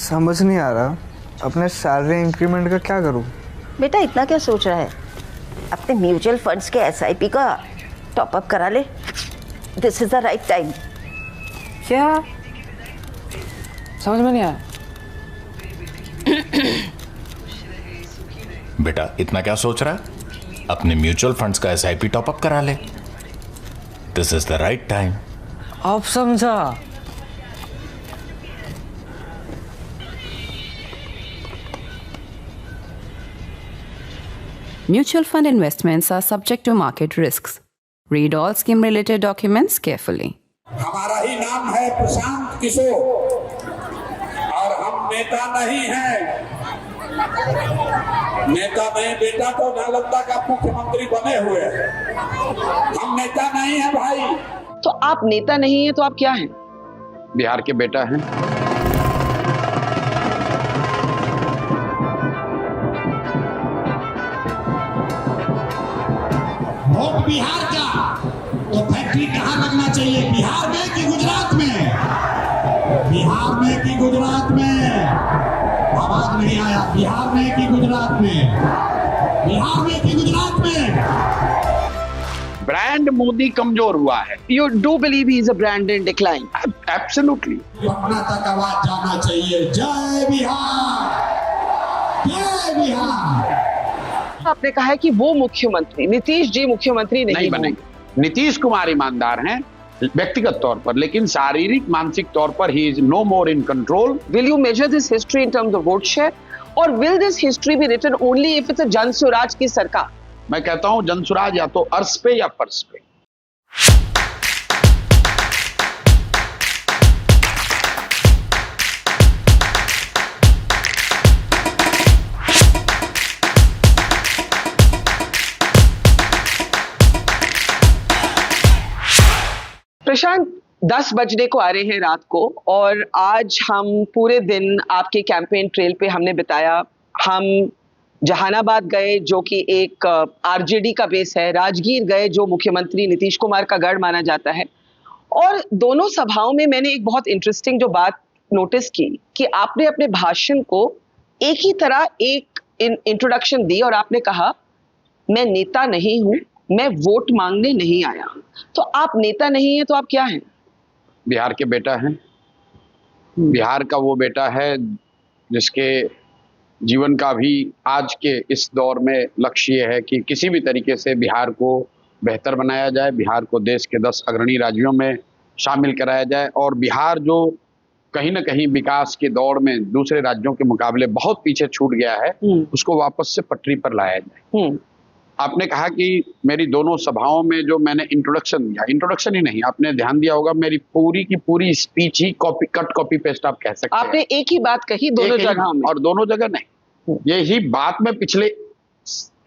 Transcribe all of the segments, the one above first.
समझ नहीं आ रहा अपने सैलरी इंक्रीमेंट का क्या करूं। बेटा इतना क्या सोच रहा है, अपने म्यूचुअल फंड्स के SIP का टॉपअप करा ले। This is the right time. क्या समझ में नहीं आया? बेटा इतना क्या सोच रहा है, अपने म्यूचुअल फंड्स का SIP टॉपअप करा ले। This is the right time. आप समझा। Mutual fund investments are subject to market risks. Read all scheme-related documents carefully. हमारा ही नाम है प्रशांत किशोर और हम नेता नहीं हैं। नेता नहीं बेटा तो नालंदा का मुख्यमंत्री बने हुए हैं। हम नेता नहीं हैं भाई। तो आप नेता नहीं हैं तो आप क्या हैं? बिहार के बेटा हैं। वोट बिहार का तो फैक्ट्री कहाँ लगना चाहिए, बिहार में कि गुजरात में? बिहार में कि गुजरात में? आवाज नहीं आया। बिहार में कि गुजरात में? बिहार में कि गुजरात में? ब्रांड मोदी कमजोर हुआ है। You do believe he is a brand in decline? Absolutely. Patna तक आवाज जाना चाहिए। जय बिहार, जय बिहार। आपने कहा है कि वो मुख्यमंत्री नीतीश जी मुख्यमंत्री नहीं बनेंगे। नीतीश कुमार ईमानदार हैं व्यक्तिगत तौर पर, लेकिन शारीरिक मानसिक तौर पर he is no more in control. Will you measure this history in terms of vote share, or will this history be written only if it's a जन स्वराज की सरकार? मैं कहता हूं जनसुराज या तो अर्श पे या फर्श पे। प्रशांत 10 बजने को आ रहे हैं रात को, और आज हम पूरे दिन आपके कैंपेन ट्रेल पे हमने बिताया। हम जहानाबाद गए जो कि एक RJD का बेस है, राजगीर गए जो मुख्यमंत्री नीतीश कुमार का गढ़ माना जाता है, और दोनों सभाओं में मैंने एक बहुत इंटरेस्टिंग जो बात नोटिस की कि आपने अपने भाषण को एक ही तरह एक इंट्रोडक्शन दी और आपने कहा मैं नेता नहीं हूं, मैं वोट मांगने नहीं आया। तो आप नेता नहीं है तो आप क्या हैं? बिहार के बेटा हैं। बिहार का वो बेटा है जिसके जीवन का भी आज के इस दौर में लक्ष्य ये है कि किसी भी तरीके से बिहार को बेहतर बनाया जाए, बिहार को देश के 10 अग्रणी राज्यों में शामिल कराया जाए, और बिहार जो कहीं ना कहीं विकास के दौर में दूसरे राज्यों के मुकाबले बहुत पीछे छूट गया है, उसको वापस से पटरी पर लाया जाए। आपने कहा कि मेरी दोनों सभाओं में जो मैंने इंट्रोडक्शन दिया, इंट्रोडक्शन ही नहीं, आपने ध्यान दिया होगा मेरी पूरी की पूरी स्पीच ही कॉपी पेस्ट आप कह सकते हैं। आपने एक ही बात कही दोनों जगह में, और दोनों जगह नहीं, यही बात मैं पिछले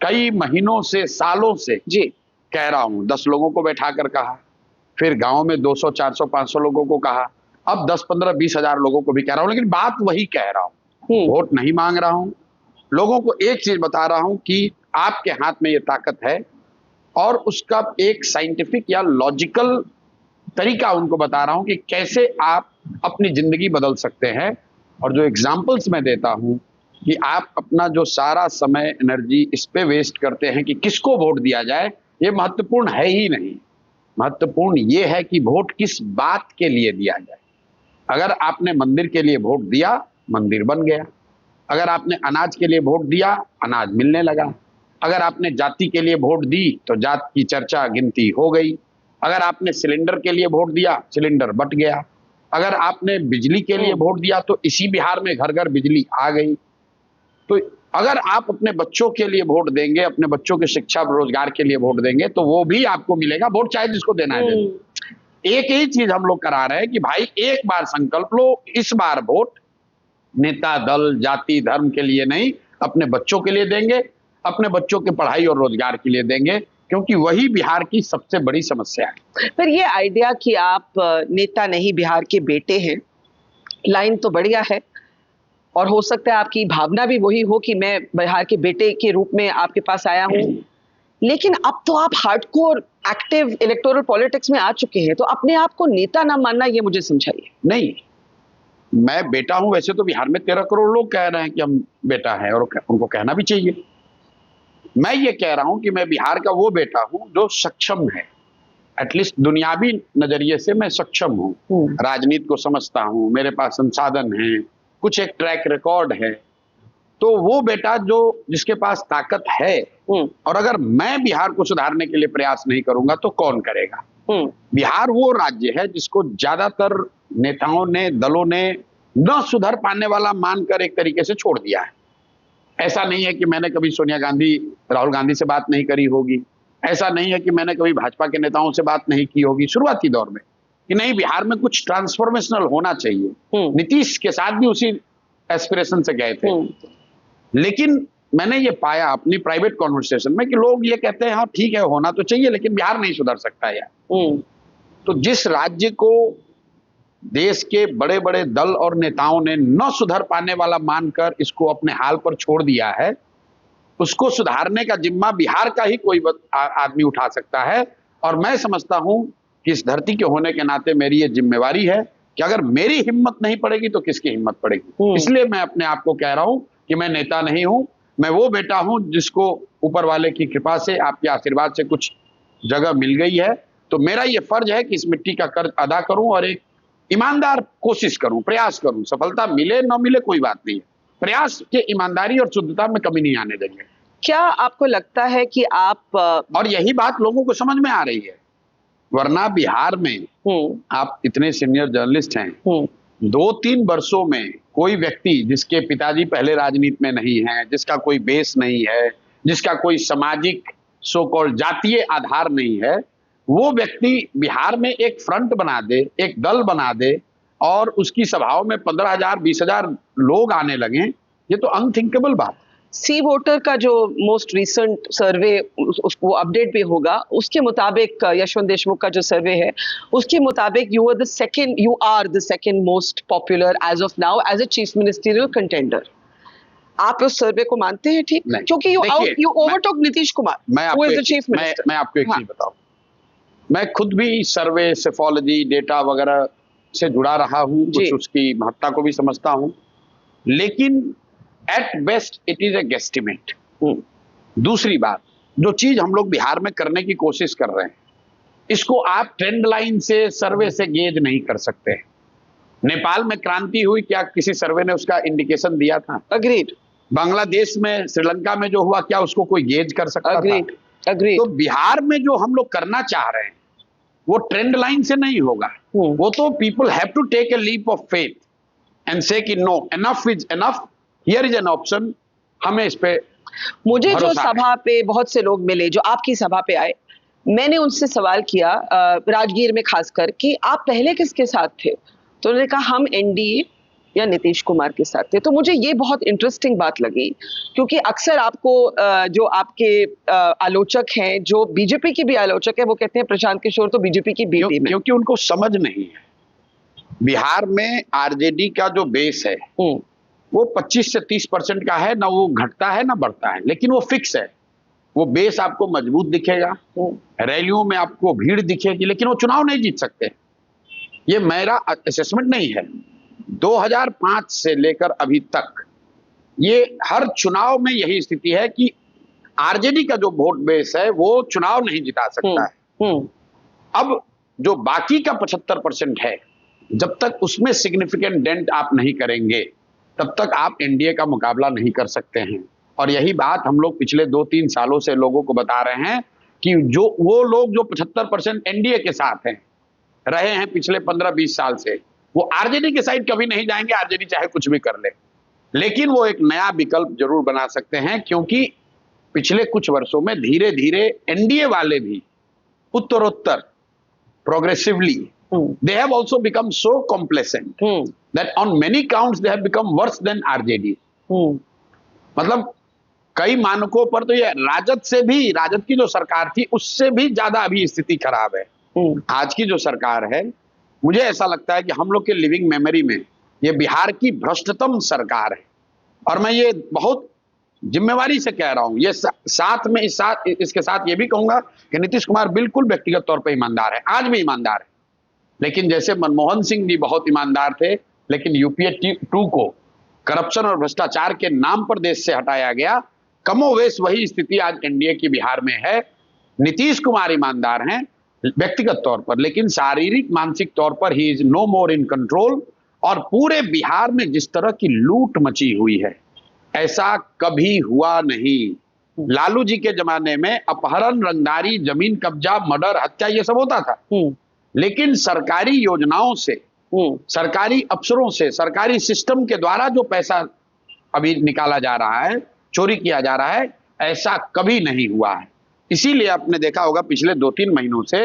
कई महीनों से सालों से जी कह रहा हूं। 10 लोगों को बैठा कर कहा, फिर गांव में 200 400 500 लोगों को कहा, अब 10 15 20 हजार लोगों को भी कह रहा हूं, लेकिन बात वही कह रहा हूं। वोट नहीं मांग रहा हूं, लोगों को एक चीज बता रहा हूं कि आपके हाथ में ये ताकत है, और उसका एक साइंटिफिक या लॉजिकल तरीका उनको बता रहा हूं कि कैसे आप अपनी जिंदगी बदल सकते हैं। और जो एग्जाम्पल्स मैं देता हूं कि आप अपना जो सारा समय एनर्जी इस पे वेस्ट करते हैं कि किसको वोट दिया जाए, ये महत्वपूर्ण है ही नहीं। महत्वपूर्ण ये है कि वोट किस बात के लिए दिया जाए। अगर आपने मंदिर के लिए वोट दिया, मंदिर बन गया। अगर आपने अनाज के लिए वोट दिया, अनाज मिलने लगा। अगर आपने जाति के लिए वोट दी तो जात की चर्चा गिनती हो गई। अगर आपने सिलेंडर के लिए वोट दिया, सिलेंडर बट गया। अगर आपने बिजली के लिए वोट दिया तो इसी बिहार में घर घर बिजली आ गई। तो अगर आप अपने बच्चों के लिए वोट देंगे, अपने बच्चों की शिक्षा रोजगार के लिए वोट देंगे, तो वो भी आपको मिलेगा, वोट चाहे जिसको देना है। एक ही चीज हम लोग करा रहे हैं कि भाई एक बार संकल्प लो, इस बार वोट नेता दल जाति धर्म के लिए नहीं, अपने बच्चों के लिए देंगे, अपने बच्चों की पढ़ाई और रोजगार के लिए देंगे, क्योंकि वही बिहार की सबसे बड़ी समस्या है। पर ये आइडिया कि आप नेता नहीं बिहार के बेटे हैं, लाइन तो बढ़िया है, और हो सकता है आपकी भावना भी वही हो कि मैं बिहार के बेटे के रूप में आपके पास आया हूं, लेकिन अब तो आप हार्डकोर एक्टिव इलेक्टोरल पॉलिटिक्स में आ चुके हैं, तो अपने आप को नेता ना मानना, ये मुझे समझाइए। नहीं, मैं बेटा हूं, वैसे तो बिहार में 13 करोड़ लोग कह रहे हैं कि हम बेटा है, और उनको कहना भी चाहिए। मैं ये कह रहा हूं कि मैं बिहार का वो बेटा हूं जो सक्षम है, एटलीस्ट दुनियावी नजरिए से मैं सक्षम हूं, राजनीति को समझता हूं, मेरे पास संसाधन है, कुछ एक ट्रैक रिकॉर्ड है। तो वो बेटा जो जिसके पास ताकत है, और अगर मैं बिहार को सुधारने के लिए प्रयास नहीं करूंगा तो कौन करेगा? बिहार वो राज्य है जिसको ज्यादातर नेताओं ने, दलों ने न सुधर पाने वाला मानकर एक तरीके से छोड़ दिया है। ऐसा नहीं है कि मैंने कभी सोनिया गांधी, राहुल गांधी से बात नहीं करी होगी, ऐसा नहीं है कि मैंने कभी भाजपा के नेताओं से बात नहीं की होगी शुरुआती दौर में, कि नहीं बिहार में कुछ ट्रांसफॉर्मेशनल होना चाहिए। नीतीश के साथ भी उसी एस्पिरेशन से गए थे। लेकिन मैंने ये पाया अपनी प्राइवेट कॉन्वर्सेशन में कि लोग ये कहते हैं हाँ ठीक है होना तो चाहिए, लेकिन बिहार नहीं सुधर सकता यार। तो जिस राज्य को देश के बड़े बड़े दल और नेताओं ने न सुधर पाने वाला मानकर इसको अपने हाल पर छोड़ दिया है, उसको सुधारने का जिम्मा बिहार का ही कोई आदमी उठा सकता है। और मैं समझता हूं कि इस धरती के होने के नाते मेरी ये जिम्मेवारी है कि अगर मेरी हिम्मत नहीं पड़ेगी तो किसकी हिम्मत पड़ेगी। इसलिए मैं अपने आप को कह रहा हूं कि मैं नेता नहीं हूं, मैं वो बेटा हूं जिसको ऊपर वाले की कृपा से, आपके आशीर्वाद से कुछ जगह मिल गई है। तो मेरा ये फर्ज है कि इस मिट्टी का कर्ज अदा करूं और एक ईमानदार कोशिश करूं, प्रयास करूं। सफलता मिले न मिले कोई बात नहीं है, प्रयास के ईमानदारी और शुद्धता में कमी नहीं आने देंगे। क्या आपको लगता है कि आप और यही बात लोगों को समझ में आ रही है, वरना बिहार में आप इतने सीनियर जर्नलिस्ट हैं, 2-3 वर्षों में कोई व्यक्ति जिसके पिताजी पहले राजनीति में नहीं है, जिसका कोई बेस नहीं है, जिसका कोई सामाजिक सो कॉल्ड जातीय आधार नहीं है, वो व्यक्ति बिहार में एक फ्रंट बना दे, एक दल बना दे और उसकी सभाओं में 15,000 20,000 लोग आने लगे, ये तो अनथिंकेबल बात। सी वोटर का जो मोस्ट रिसेंट सर्वे उसको अपडेट भी होगा, उसके मुताबिक यशवंत देशमुख का जो सर्वे है उसके मुताबिक you are the second most popular as of now as a chief ministerial contender. आप उस सर्वे को मानते हैं? ठीक, क्योंकि you overtook Nitish Kumar who is the chief minister. मैं आपको एक चीज बताऊं, मैं खुद भी सर्वे, सेफोलॉजी, डेटा वगैरह से जुड़ा रहा हूं, कुछ उसकी महत्ता को भी समझता हूं, लेकिन at best it is a guesstimate. दूसरी बात, जो चीज हम लोग बिहार में करने की कोशिश कर रहे हैं, इसको आप ट्रेंड लाइन से, सर्वे से गेज नहीं कर सकते। नेपाल में क्रांति हुई, क्या किसी सर्वे ने उसका इंडिकेशन दिया था? अग्रीड। बांग्लादेश में, श्रीलंका में जो हुआ, क्या उसको कोई गेज कर सकता था? अग्रीड। तो बिहार में जो हम लोग करना चाह रहे हैं वो ट्रेंड लाइन से नहीं होगा, वो तो people have to take a leap of faith and say कि no, enough is enough, here is an option. हमें इस पे, मुझे जो सभा पे बहुत से लोग मिले जो आपकी सभा पे आए, मैंने उनसे सवाल किया राजगीर में खासकर कि आप पहले किसके साथ थे, तो उन्होंने कहा हम एनडीए या नीतीश कुमार के साथ थे। तो मुझे ये बहुत इंटरेस्टिंग बात लगी, क्योंकि अक्सर आपको जो आपके आलोचक हैं, जो बीजेपी की भी आलोचक है, वो कहते हैं प्रशांत किशोर तो बीजेपी की बी टीम है, क्योंकि उनको समझ नहीं है। बिहार में आरजेडी का जो बेस है वो 25 से 30% का है, ना वो घटता है ना बढ़ता है, लेकिन वो फिक्स है। वो बेस आपको मजबूत दिखेगा, रैलियों में आपको भीड़ दिखेगी, लेकिन वो चुनाव नहीं जीत सकते। ये मेरा असेसमेंट नहीं है। 2005 से लेकर अभी तक ये हर चुनाव में यही स्थिति है कि आरजेडी का जो वोट बेस है वो चुनाव नहीं जिता सकता है। अब जो बाकी का 75% है, जब तक उसमें सिग्निफिकेंट डेंट आप नहीं करेंगे तब तक आप एनडीए का मुकाबला नहीं कर सकते हैं। और यही बात हम लोग पिछले 2-3 सालों से लोगों को बता रहे हैं कि जो वो लोग जो 75% एनडीए के साथ हैं, रहे हैं पिछले 15-20 साल से, वो आरजेडी के साइड कभी नहीं जाएंगे, आरजेडी चाहे कुछ भी कर ले। लेकिन वो एक नया विकल्प जरूर बना सकते हैं, क्योंकि पिछले कुछ वर्षों में धीरे धीरे एनडीए वाले भी उत्तरोत्तर progressively they have also become so complacent that on many counts they have become worse than RJD. मतलब कई मानकों पर तो ये राजद से भी, राजद की जो सरकार थी उससे भी ज्यादा अभी स्थिति खराब है। आज की जो सरकार है, मुझे ऐसा लगता है कि हम लोग के लिविंग मेमोरी में ये बिहार की भ्रष्टतम सरकार है। और मैं ये बहुत जिम्मेवारी से कह रहा हूं। ये साथ में इसके साथ ये भी कहूंगा कि नीतीश कुमार बिल्कुल व्यक्तिगत तौर पर ईमानदार है, आज भी ईमानदार है, लेकिन जैसे मनमोहन सिंह जी बहुत ईमानदार थे, लेकिन यूपीए 2 को करप्शन और भ्रष्टाचार के नाम पर देश से हटाया गया। कमोवेश वही स्थिति आज एनडीए की बिहार में है। नीतीश कुमार ईमानदार हैं व्यक्तिगत तौर पर, लेकिन शारीरिक मानसिक तौर पर he is no more in control. और पूरे बिहार में जिस तरह की लूट मची हुई है, ऐसा कभी हुआ नहीं। लालू जी के जमाने में अपहरण, रंगदारी, जमीन कब्जा, मर्डर, हत्या, ये सब होता था, लेकिन सरकारी योजनाओं से, सरकारी अफसरों से, सरकारी सिस्टम के द्वारा जो पैसा अभी निकाला जा रहा है, चोरी किया जा रहा है, ऐसा कभी नहीं हुआ है। इसीलिए आपने देखा होगा पिछले 2-3 महीनों से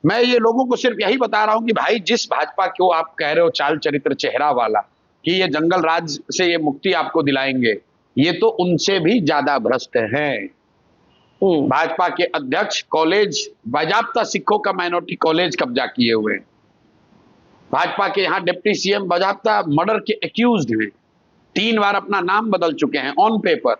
मैं ये लोगों को सिर्फ यही बता रहा हूं कि भाई जिस भाजपा को आप कह रहे हो चाल चरित्र चेहरा वाला कि ये जंगल राज से ये मुक्ति आपको दिलाएंगे, ये तो उनसे भी ज्यादा भ्रष्ट हैं। भाजपा के अध्यक्ष कॉलेज, बाजाप्ता सिखों का माइनॉरिटी कॉलेज कब्जा किए हुए हैं। भाजपा के यहाँ डिप्टी सीएम बाजाप्ता मर्डर के एक्यूज्ड हैं, 3 बार अपना नाम बदल चुके हैं ऑन पेपर।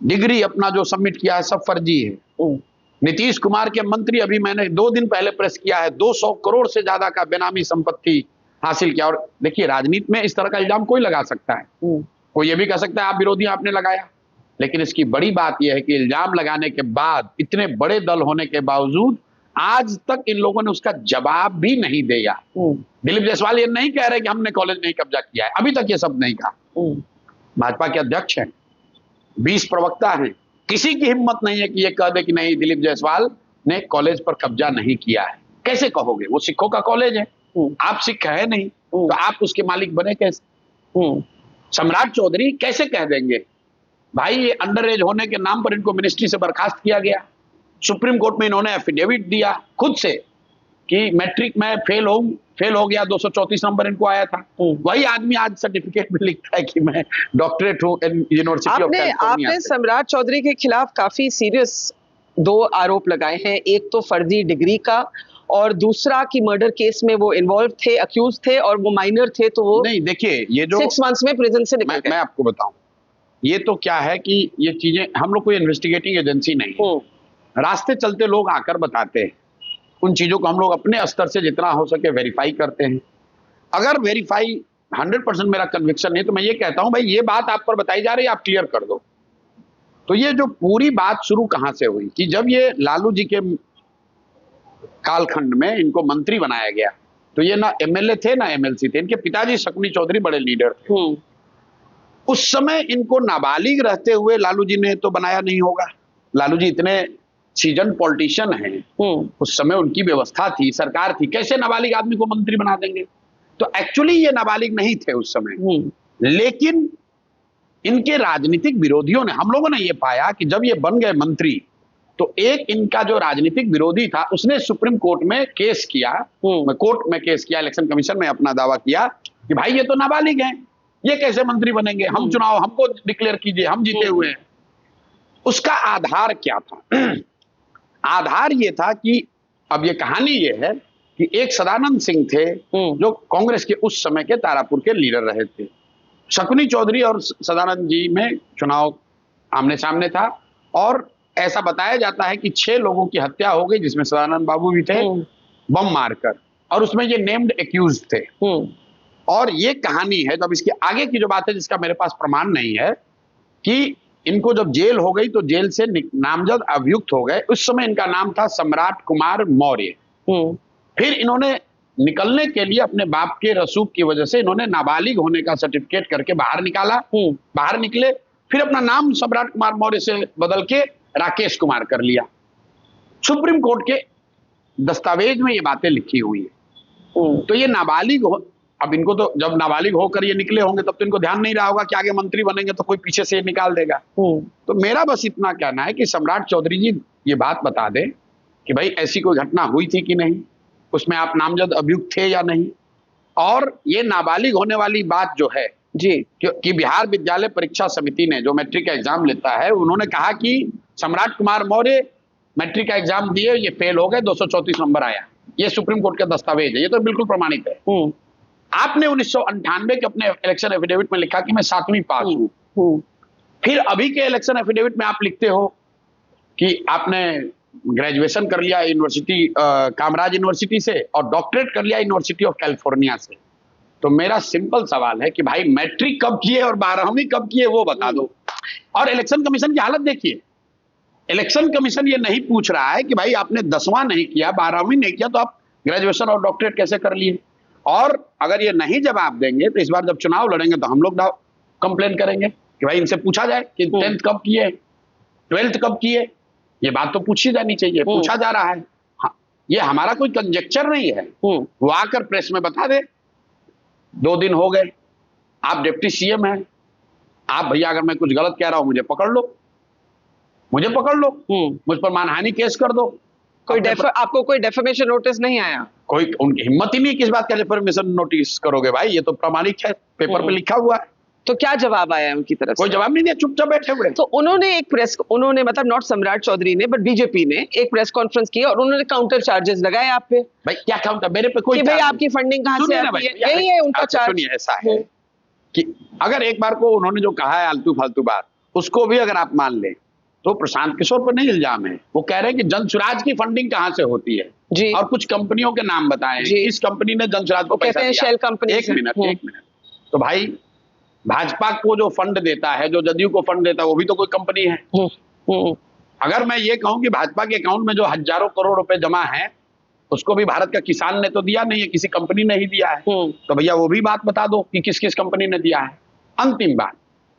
डिग्री अपना जो सबमिट किया है सब फर्जी है। नीतीश कुमार के मंत्री, अभी मैंने 2 दिन पहले प्रेस किया है, 200 करोड़ से ज्यादा का बेनामी संपत्ति हासिल किया। और देखिए, राजनीति में इस तरह का इल्जाम कोई लगा सकता है, कोई ये भी कह सकता है आप विरोधी आपने लगाया, लेकिन इसकी बड़ी बात यह है कि इल्जाम लगाने के बाद, इतने बड़े दल होने के बावजूद आज तक इन लोगों ने उसका जवाब भी नहीं दिया। दिलीप जायसवाल ये नहीं कह रहे कि हमने कॉलेज नहीं कब्जा किया है, अभी तक ये सब नहीं कहा। भाजपा के अध्यक्ष हैं, 20 प्रवक्ता हैं, किसी की हिम्मत नहीं है कि ये कह दे कि नहीं दिलीप जायसवाल ने कॉलेज पर कब्जा नहीं किया है। कैसे कहोगे? वो सिखों का कॉलेज है, आप सिख है नहीं, तो आप उसके मालिक बने कैसे? सम्राट चौधरी कैसे कह देंगे? भाई ये अंडर एज होने के नाम पर इनको मिनिस्ट्री से बर्खास्त किया गया। सुप्रीम कोर्ट में इन्होंने एफिडेविट दिया खुद से कि मैट्रिक में फेल हो गया, 234 नंबर इनको आया था। वही आदमी आज सर्टिफिकेट में लिखता है कि मैं डॉक्टरेट हूं यूनिवर्सिटी ऑफ कैलिफोर्निया। आपने सम्राट चौधरी के खिलाफ काफी सीरियस 2 आरोप लगाए हैं, एक तो फर्जी डिग्री का और दूसरा कि मर्डर केस में वो इन्वॉल्व थे, अक्यूज थे और वो माइनर थे, तो वो नहीं। देखिए, ये जो 6 मंथ्स में प्रिजन से निकल गए। मैं आपको बताऊं, ये तो क्या है कि ये चीजें, हम लोग कोई इन्वेस्टिगेटिंग एजेंसी नहीं है, रास्ते चलते लोग आकर बताते हैं। उन चीजों को हम लोग अपने स्तर से जितना हो सके वेरीफाई करते हैं। अगर वेरीफाई 100% मेरा कन्विक्शन नहीं, तो मैं ये कहता हूं भाई ये बात आप पर बताई जा रही है, आप क्लियर कर दो। तो ये जो पूरी बात शुरू कहां से हुई कि जब ये लालू जी के कालखंड में इनको मंत्री बनाया गया, तो ये ना एमएलए थे ना एमएलसी थे। इनके पिताजी शकुनी चौधरी बड़े लीडर थे। उस समय इनको नाबालिग रहते हुए लालू जी ने तो बनाया नहीं होगा। लालू जी इतने सीजन पॉलिटिशियन हैं, उस समय उनकी व्यवस्था थी, सरकार थी, कैसे नाबालिग आदमी को मंत्री बना देंगे? तो एक्चुअली ये नाबालिग नहीं थे उस समय, लेकिन इनके राजनीतिक विरोधियों ने, हम लोगों ने ये पाया कि जब ये बन गए मंत्री, तो एक इनका जो राजनीतिक विरोधी था उसने सुप्रीम कोर्ट में केस किया, इलेक्शन कमीशन में अपना दावा किया कि भाई ये तो नाबालिग हैं, ये कैसे मंत्री बनेंगे, हम चुनाव हमको डिक्लेयर कीजिए, हम जीते हुए हैं। उसका आधार क्या था? आधार ये था कि अब ये कहानी ये है कि एक सदानंद सिंह थे जो कांग्रेस के उस समय के तारापुर के लीडर रहे थे। शकुनी चौधरी और सदानंद जी में चुनाव आमने सामने था और ऐसा बताया जाता है कि 6 लोगों की हत्या हो गई, जिसमें सदानंद बाबू भी थे, बम मारकर, और उसमें ये नेम्ड एक्यूज थे। और ये कहानी है, जब इसके आगे की जो बात है जिसका मेरे पास प्रमाण नहीं है, कि इनको जब जेल हो गई तो जेल से नामजद अभियुक्त हो गए। उस समय इनका नाम था सम्राट कुमार मौर्य। फिर इन्होंने निकलने के लिए अपने बाप के रसूख की वजह से इन्होंने नाबालिग होने का सर्टिफिकेट करके बाहर निकाला। बाहर निकले, फिर अपना नाम सम्राट कुमार मौर्य से बदल के राकेश कुमार कर लिया। सुप्रीम कोर्ट के दस्तावेज में ये बातें लिखी हुई है। तो ये नाबालिग हो, अब इनको तो जब नाबालिग होकर ये निकले होंगे तब तो इनको ध्यान नहीं रहा होगा कि आगे मंत्री बनेंगे तो कोई पीछे से निकाल देगा। तो मेरा बस इतना कहना है कि सम्राट चौधरी जी ये बात बता दें कि भाई ऐसी कोई घटना हुई थी कि नहीं, उसमें आप नामजद अभियुक्त थे या नहीं। और ये नाबालिग होने वाली बात जो है जी, कि बिहार विद्यालय परीक्षा समिति ने जो मैट्रिक का एग्जाम लेता है, उन्होंने कहा कि सम्राट कुमार मौर्य मैट्रिक का एग्जाम दिए, ये फेल हो गए, 234 नंबर आया। ये सुप्रीम कोर्ट का दस्तावेज है, ये तो बिल्कुल प्रमाणित है। आपने 1998 के अपने इलेक्शन एफिडेविट में लिखा कि मैं 7वीं पास हूं। फिर अभी के इलेक्शन एफिडेविट में आप लिखते हो कि आपने ग्रेजुएशन कर लिया यूनिवर्सिटी कामराज यूनिवर्सिटी से और डॉक्टरेट कर लिया यूनिवर्सिटी ऑफ कैलिफोर्निया से। तो मेरा सिंपल सवाल है कि भाई मैट्रिक कब किए और 12वीं कब किए वो बता दो। और इलेक्शन कमीशन की हालत देखिए, इलेक्शन कमीशन ये नहीं पूछ रहा है कि भाई आपने 10वां नहीं किया, 12वीं नहीं किया, तो आप ग्रेजुएशन और डॉक्टरेट कैसे कर लिए। और अगर ये नहीं जवाब देंगे तो इस बार जब चुनाव लड़ेंगे तो हम लोग कंप्लेन करेंगे कि भाई इनसे पूछा जाए कि 10th कब किए, 12th कब किए, ये बात तो पूछी जानी चाहिए। पूछा जा रहा है, ये हमारा कोई कंजेक्चर नहीं है। वो आकर प्रेस में बता दे। 2 दिन हो गए, आप डिप्टी सीएम हैं, आप भैया अगर मैं कुछ गलत कह रहा हूं मुझे पकड़ लो, मुझे पकड़ लो, मुझ पर मानहानि केस कर दो। आपको कोई डेफेमेशन नोटिस नहीं आया? कोई उनकी हिम्मत ही नहीं, किस बात का डेफेमेशन नोटिस करोगे भाई, ये तो प्रामाणिक है, पेपर पे लिखा हुआ है। तो क्या जवाब आया उनकी तरफ से? कोई जवाब नहीं दिया, चुपचाप बैठे हुए। तो उन्होंने मतलब नॉट सम्राट चौधरी ने बट बीजेपी ने एक प्रेस कॉन्फ्रेंस की और उन्होंने काउंटर चार्जेस लगाए आप पे। भाई क्या काउंटर? मेरे पे कोई कि भाई आपकी फंडिंग कहां से आती है, यही है उनका चार्ज। सुनिए, ऐसा है कि अगर एक बार को उन्होंने जो कहा है आलतू फालतू बात, उसको भी अगर आप मान लें तो प्रशांत किशोर पर नहीं इल्जाम है। वो कह रहे हैं कि जनसुराज की फंडिंग कहां से होती है जी, और कुछ कंपनियों के नाम बताए, इस कंपनी ने जनसुराज को पैसा दिया। Shell company. एक मिनट, तो भाई भाजपा को जो फंड देता है, जो जदयू को फंड देता है, वो भी तो कोई कंपनी है। अगर मैं ये कहूं कि भाजपा के अकाउंट में जो हजारों करोड़ रुपए जमा है उसको भी भारत का किसान ने तो दिया नहीं है, किसी कंपनी ने ही दिया है। तो भैया वो भी बात बता दो कि किस किस कंपनी ने दिया है। अंतिम बात,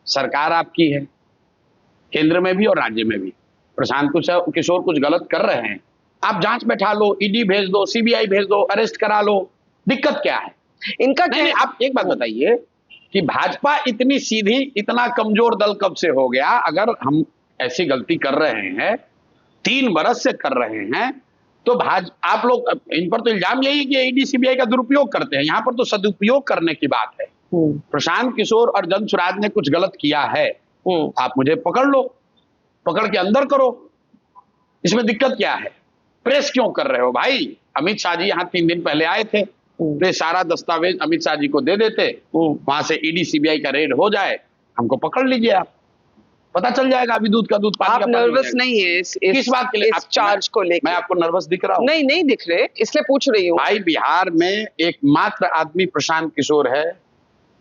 सरकार आपकी है, केंद्र में भी और राज्य में भी। प्रशांत किशोर कुछ गलत कर रहे हैं, आप जांच बैठा लो, ईडी भेज दो, सीबीआई भेज दो, अरेस्ट करा लो, दिक्कत क्या है इनका? नहीं, आप एक बात बताइए कि भाजपा इतनी सीधी, इतना कमजोर दल कब से हो गया? अगर हम ऐसी गलती कर रहे हैं, 3 बरस से कर रहे हैं, तो आप लोग इन पर तो इल्जाम यही है कि ईडी सीबीआई का दुरुपयोग करते हैं, यहां पर तो सदुपयोग करने की बात है। प्रशांत किशोर और जनसुराज ने कुछ गलत किया है, आप मुझे पकड़ लो, पकड़ के अंदर करो, इसमें दिक्कत क्या है? प्रेस क्यों कर रहे हो भाई? अमित शाह जी यहाँ 3 दिन पहले आए थे, तो सारा दस्तावेज अमित शाह जी को दे देते, वहां से ईडी सीबीआई का रेड हो जाए, हमको पकड़ लीजिए, आप पता चल जाएगा अभी दूध का दूध पानी का पानी। आप नर्वस नहीं है किस बात के लिए? इस चार्ज को लेकर मैं आपको नर्वस दिख रहा हूँ? नहीं दिख रहे, इसलिए पूछ रही हूँ। भाई बिहार में एकमात्र आदमी प्रशांत किशोर है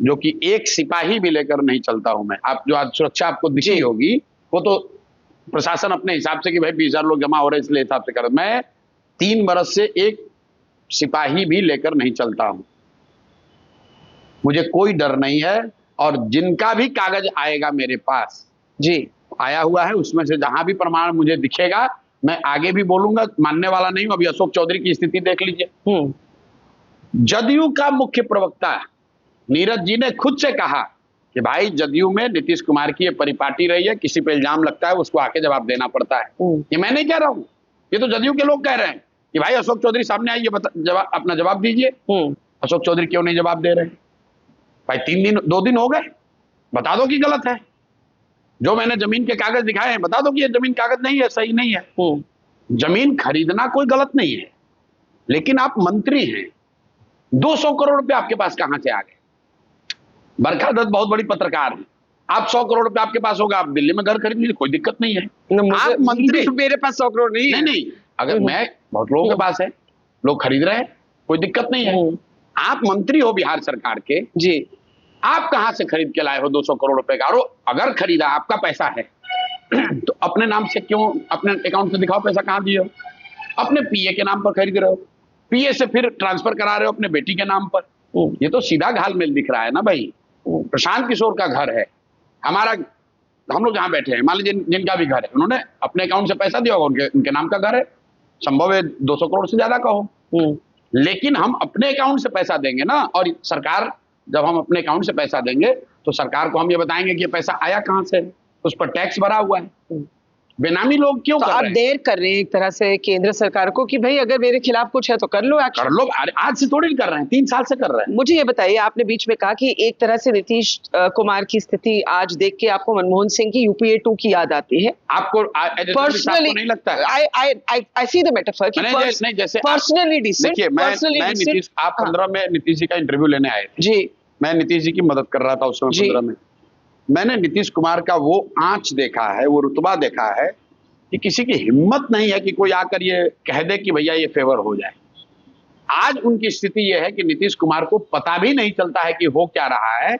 जो कि एक सिपाही भी लेकर नहीं चलता हूं मैं। आप जो आज सुरक्षा आपको दिखी होगी वो तो प्रशासन अपने हिसाब से कि भाई 20,000 लोग जमा हो रहे इसलिए हिसाब से कर, मैं 3 बरस से एक सिपाही भी लेकर नहीं चलता हूं, मुझे कोई डर नहीं है। और जिनका भी कागज आएगा मेरे पास आया हुआ है, उसमें से जहां भी प्रमाण मुझे दिखेगा मैं आगे भी बोलूंगा, मानने वाला नहीं हूं। अभी अशोक चौधरी की स्थिति देख लीजिए, जदयू का मुख्य प्रवक्ता नीरज जी ने खुद से कहा कि भाई जदयू में नीतीश कुमार की ये परिपाटी रही है, किसी पे इल्जाम लगता है उसको आके जवाब देना पड़ता है। ये मैं नहीं कह रहा हूं, ये तो जदयू के लोग कह रहे हैं कि भाई अशोक चौधरी सामने आइए, अपना जवाब दीजिए। अशोक चौधरी क्यों नहीं जवाब दे रहे? भाई 2 दिन हो गए, बता दो कि गलत है। जो मैंने जमीन के कागज दिखाए हैं बता दो कि ये जमीन कागज नहीं है, सही नहीं है। जमीन खरीदना कोई गलत नहीं है, लेकिन आप मंत्री हैं, 200 करोड़ रुपए आपके पास कहां से आ गए? बरखा दत्त बहुत बड़ी पत्रकार है, आप 100 करोड़ रुपए आपके पास होगा, आप दिल्ली में घर खरीद लीजिए, कोई दिक्कत नहीं है। आप मंत्री, मेरे पास 100 करोड़ नहीं, अगर मैं, बहुत लोगों के पास है, लोग खरीद रहे हैं, कोई दिक्कत नहीं है। आप मंत्री हो बिहार सरकार के, आप कहां से खरीद के लाए हो 200 करोड़ रुपए का? और अगर खरीदा, आपका पैसा है तो अपने नाम से क्यों, अपने अकाउंट से दिखाओ पैसा कहां दिए हो। अपने पीए के नाम पर खरीद रहे हो, पीए से फिर ट्रांसफर करा रहे हो अपने बेटी के नाम पर। ये तो सीधा घालमेल दिख रहा है ना भाई। प्रशांत किशोर का घर है, हमारा, हम लोग जहां बैठे हैं, मान लीजिए जिनका भी घर है, उन्होंने अपने अकाउंट से पैसा दिया होगा, उनके नाम का घर है, संभव है 200 करोड़ से ज्यादा का हो। लेकिन हम अपने अकाउंट से पैसा देंगे ना, और सरकार, जब हम अपने अकाउंट से पैसा देंगे तो सरकार को हम ये बताएंगे कि ये पैसा आया कहां से, उस पर टैक्स भरा हुआ है। बेनामी लोग क्यों कर रहे हैं? आप देर कर रहे हैं एक तरह से केंद्र सरकार को कि भाई अगर मेरे खिलाफ कुछ है तो कर लो, कर लो। आज से थोड़ी कर रहे हैं, 3 साल से कर रहे हैं। मुझे ये बताइए, आपने बीच में कहा कि एक तरह से नीतीश कुमार की स्थिति आज देख के आपको मनमोहन सिंह की यूपीए 2 की याद आती है। आपको पर्सनली नहीं लगता है? आई सी द मेटाफर कि नहीं, जैसे पर्सनली देखिए, मैं नीतीश, आप 15 में नीतीश जी का इंटरव्यू लेने आए जी, मैं नीतीश जी की मदद कर रहा था उस समय 15 में। मैंने नीतीश कुमार का वो आंच देखा है, वो रुतबा देखा है कि किसी की हिम्मत नहीं है कि कोई आकर ये कह दे कि भैया ये फेवर हो जाए। आज उनकी स्थिति यह है कि नीतीश कुमार को पता भी नहीं चलता है कि हो क्या रहा है।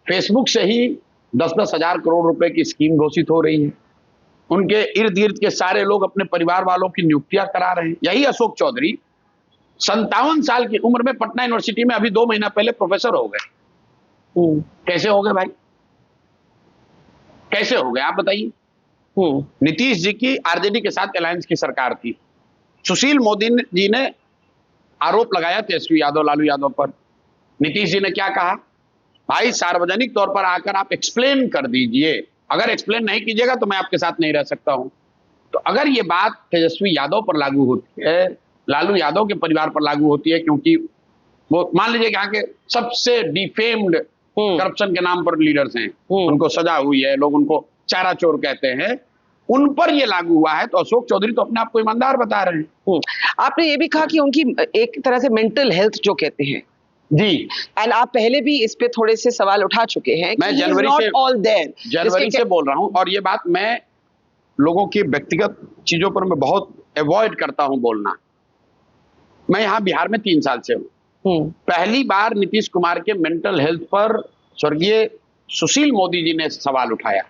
फेसबुक से ही 10-10 हजार करोड़ रुपए की स्कीम घोषित हो रही है। उनके इर्द गिर्द के सारे लोग अपने परिवार वालों की नियुक्तियां करा रहे हैं। यही अशोक चौधरी 57 साल की उम्र में पटना यूनिवर्सिटी में अभी 2 महीना पहले प्रोफेसर हो गए। कैसे हो गए भाई, कैसे हो गए आप बताइए। नीतीश जी की आरजेडी के साथ अलायंस की सरकार थी। सुशील मोदी जी ने आरोप लगाया तेजस्वी यादव, लालू यादव पर। नीतीश जी ने क्या कहा, भाई सार्वजनिक तौर पर आकर आप एक्सप्लेन कर दीजिए, अगर एक्सप्लेन नहीं कीजिएगा तो मैं आपके साथ नहीं रह सकता हूं। तो अगर ये बात तेजस्वी यादव पर लागू होती है, लालू यादव के परिवार पर लागू होती है, क्योंकि वो मान लीजिए यहाँ के सबसे डिफेम्ड करप्शन के नाम पर लीडर्स हैं, उनको सजा हुई है, लोग उनको चारा चोर कहते हैं, उन पर ये लागू हुआ है, तो अशोक चौधरी तो अपने आप को ईमानदार बता रहे हैं। आपने ये भी कहा कि उनकी एक तरह से मेंटल हेल्थ जो कहते हैं जी, एंड आप पहले भी इस पे थोड़े से सवाल उठा चुके हैं। मैं जनवरी से बोल रहा हूं, और ये बात मैं लोगों की व्यक्तिगत चीजों पर मैं बहुत अवॉइड करता हूं बोलना। मैं यहाँ बिहार में 3 साल से हूं। पहली बार नीतीश कुमार के मेंटल हेल्थ पर स्वर्गीय सुशील मोदी जी ने सवाल उठाया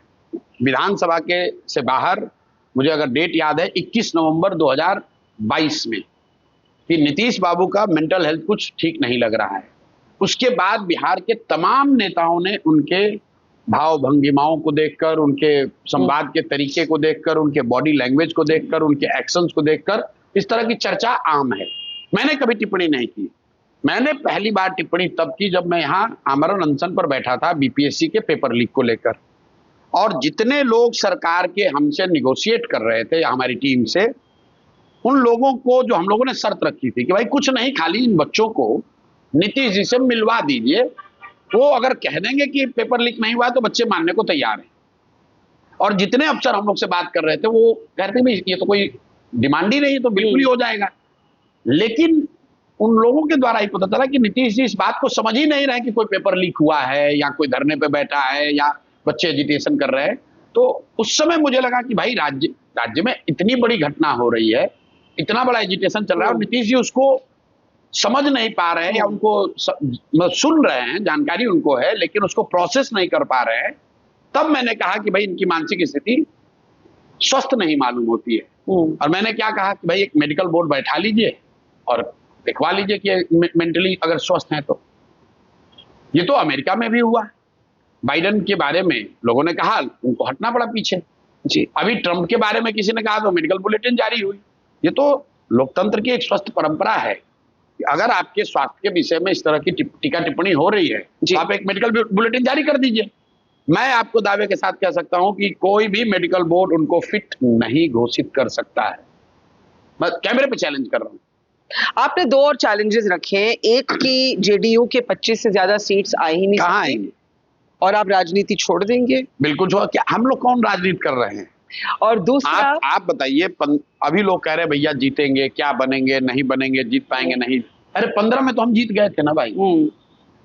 विधानसभा के से बाहर। मुझे अगर डेट याद है 21 नवंबर 2022 में, कि नीतीश बाबू का मेंटल हेल्थ कुछ ठीक नहीं लग रहा है। उसके बाद बिहार के तमाम नेताओं ने उनके भाव भंगिमाओं को देखकर, उनके संवाद के तरीके को देखकर, उनके बॉडी लैंग्वेज को देखकर, उनके एक्शंस को देखकर इस तरह की चर्चा आम है। मैंने कभी टिप्पणी नहीं की। मैंने पहली बार टिप्पणी तब की जब मैं यहाँ आमरण अनशन पर बैठा था बीपीएससी के पेपर लीक को लेकर, और जितने लोग सरकार के हमसे निगोशिएट कर रहे थे हमारी टीम से, उन लोगों को जो हम लोगों ने शर्त रखी थी कि भाई कुछ नहीं, खाली इन बच्चों को नीतीश जी से मिलवा दीजिए, वो अगर कह देंगे कि पेपर लीक नहीं हुआ तो बच्चे मानने को तैयार हैं। और जितने अफसर हम लोग से बात कर रहे थे वो कह रहे थे भाई ये तो कोई डिमांड ही नहीं, तो बिल्कुल ही हो जाएगा। लेकिन उन लोगों के द्वारा ही पता चला कि नीतीश जी इस बात को समझ ही नहीं रहे कि कोई पेपर लीक हुआ है या कोई धरने पे बैठा है या बच्चे एजिटेशन कर रहे हैं। तो उस समय मुझे लगा कि भाई राज्य में इतनी बड़ी घटना हो रही है, इतना बड़ा एजिटेशन चल रहा है, और नीतीश जी उसको समझ नहीं पा रहे हैं या उनको सुन रहे हैं, जानकारी उनको है लेकिन उसको प्रोसेस नहीं कर पा रहे हैं। तब मैंने कहा कि भाई इनकी मानसिक स्थिति स्वस्थ नहीं मालूम होती है। और मैंने क्या कहा कि भाई एक मेडिकल बोर्ड बैठा लीजिए और दिखवा लीजिए कि मेंटली अगर स्वस्थ हैं तो। ये तो अमेरिका में भी हुआ। बाइडेन के बारे में लोगों ने कहा, उनको हटना पड़ा पीछे जी। अभी ट्रंप के बारे में किसी ने कहा तो मेडिकल बुलेटिन जारी हुई। ये तो लोकतंत्र की एक स्वस्थ परंपरा है कि अगर आपके स्वास्थ्य के विषय में इस तरह की टीका टिप्पणी हो रही है तो आप एक मेडिकल बुलेटिन जारी कर दीजिए। मैं आपको दावे के साथ कह सकता हूं कि कोई भी मेडिकल बोर्ड उनको फिट नहीं घोषित कर सकता है। मैं कैमरे पे चैलेंज कर रहा हूं। आपने 2 और चैलेंजेस रखे हैं, एक की जेडीयू के 25 से ज्यादा सीट्स आ ही नहीं, कहां आएंगे, और आप राजनीति छोड़ देंगे। बिल्कुल छोड़। क्या हम लोग कौन राजनीति कर रहे हैं? और दूसरा आप बताइए, अभी लोग कह रहे हैं भैया जीतेंगे, क्या बनेंगे, नहीं बनेंगे, जीत पाएंगे नहीं। अरे 15 में तो हम जीत गए थे ना भाई।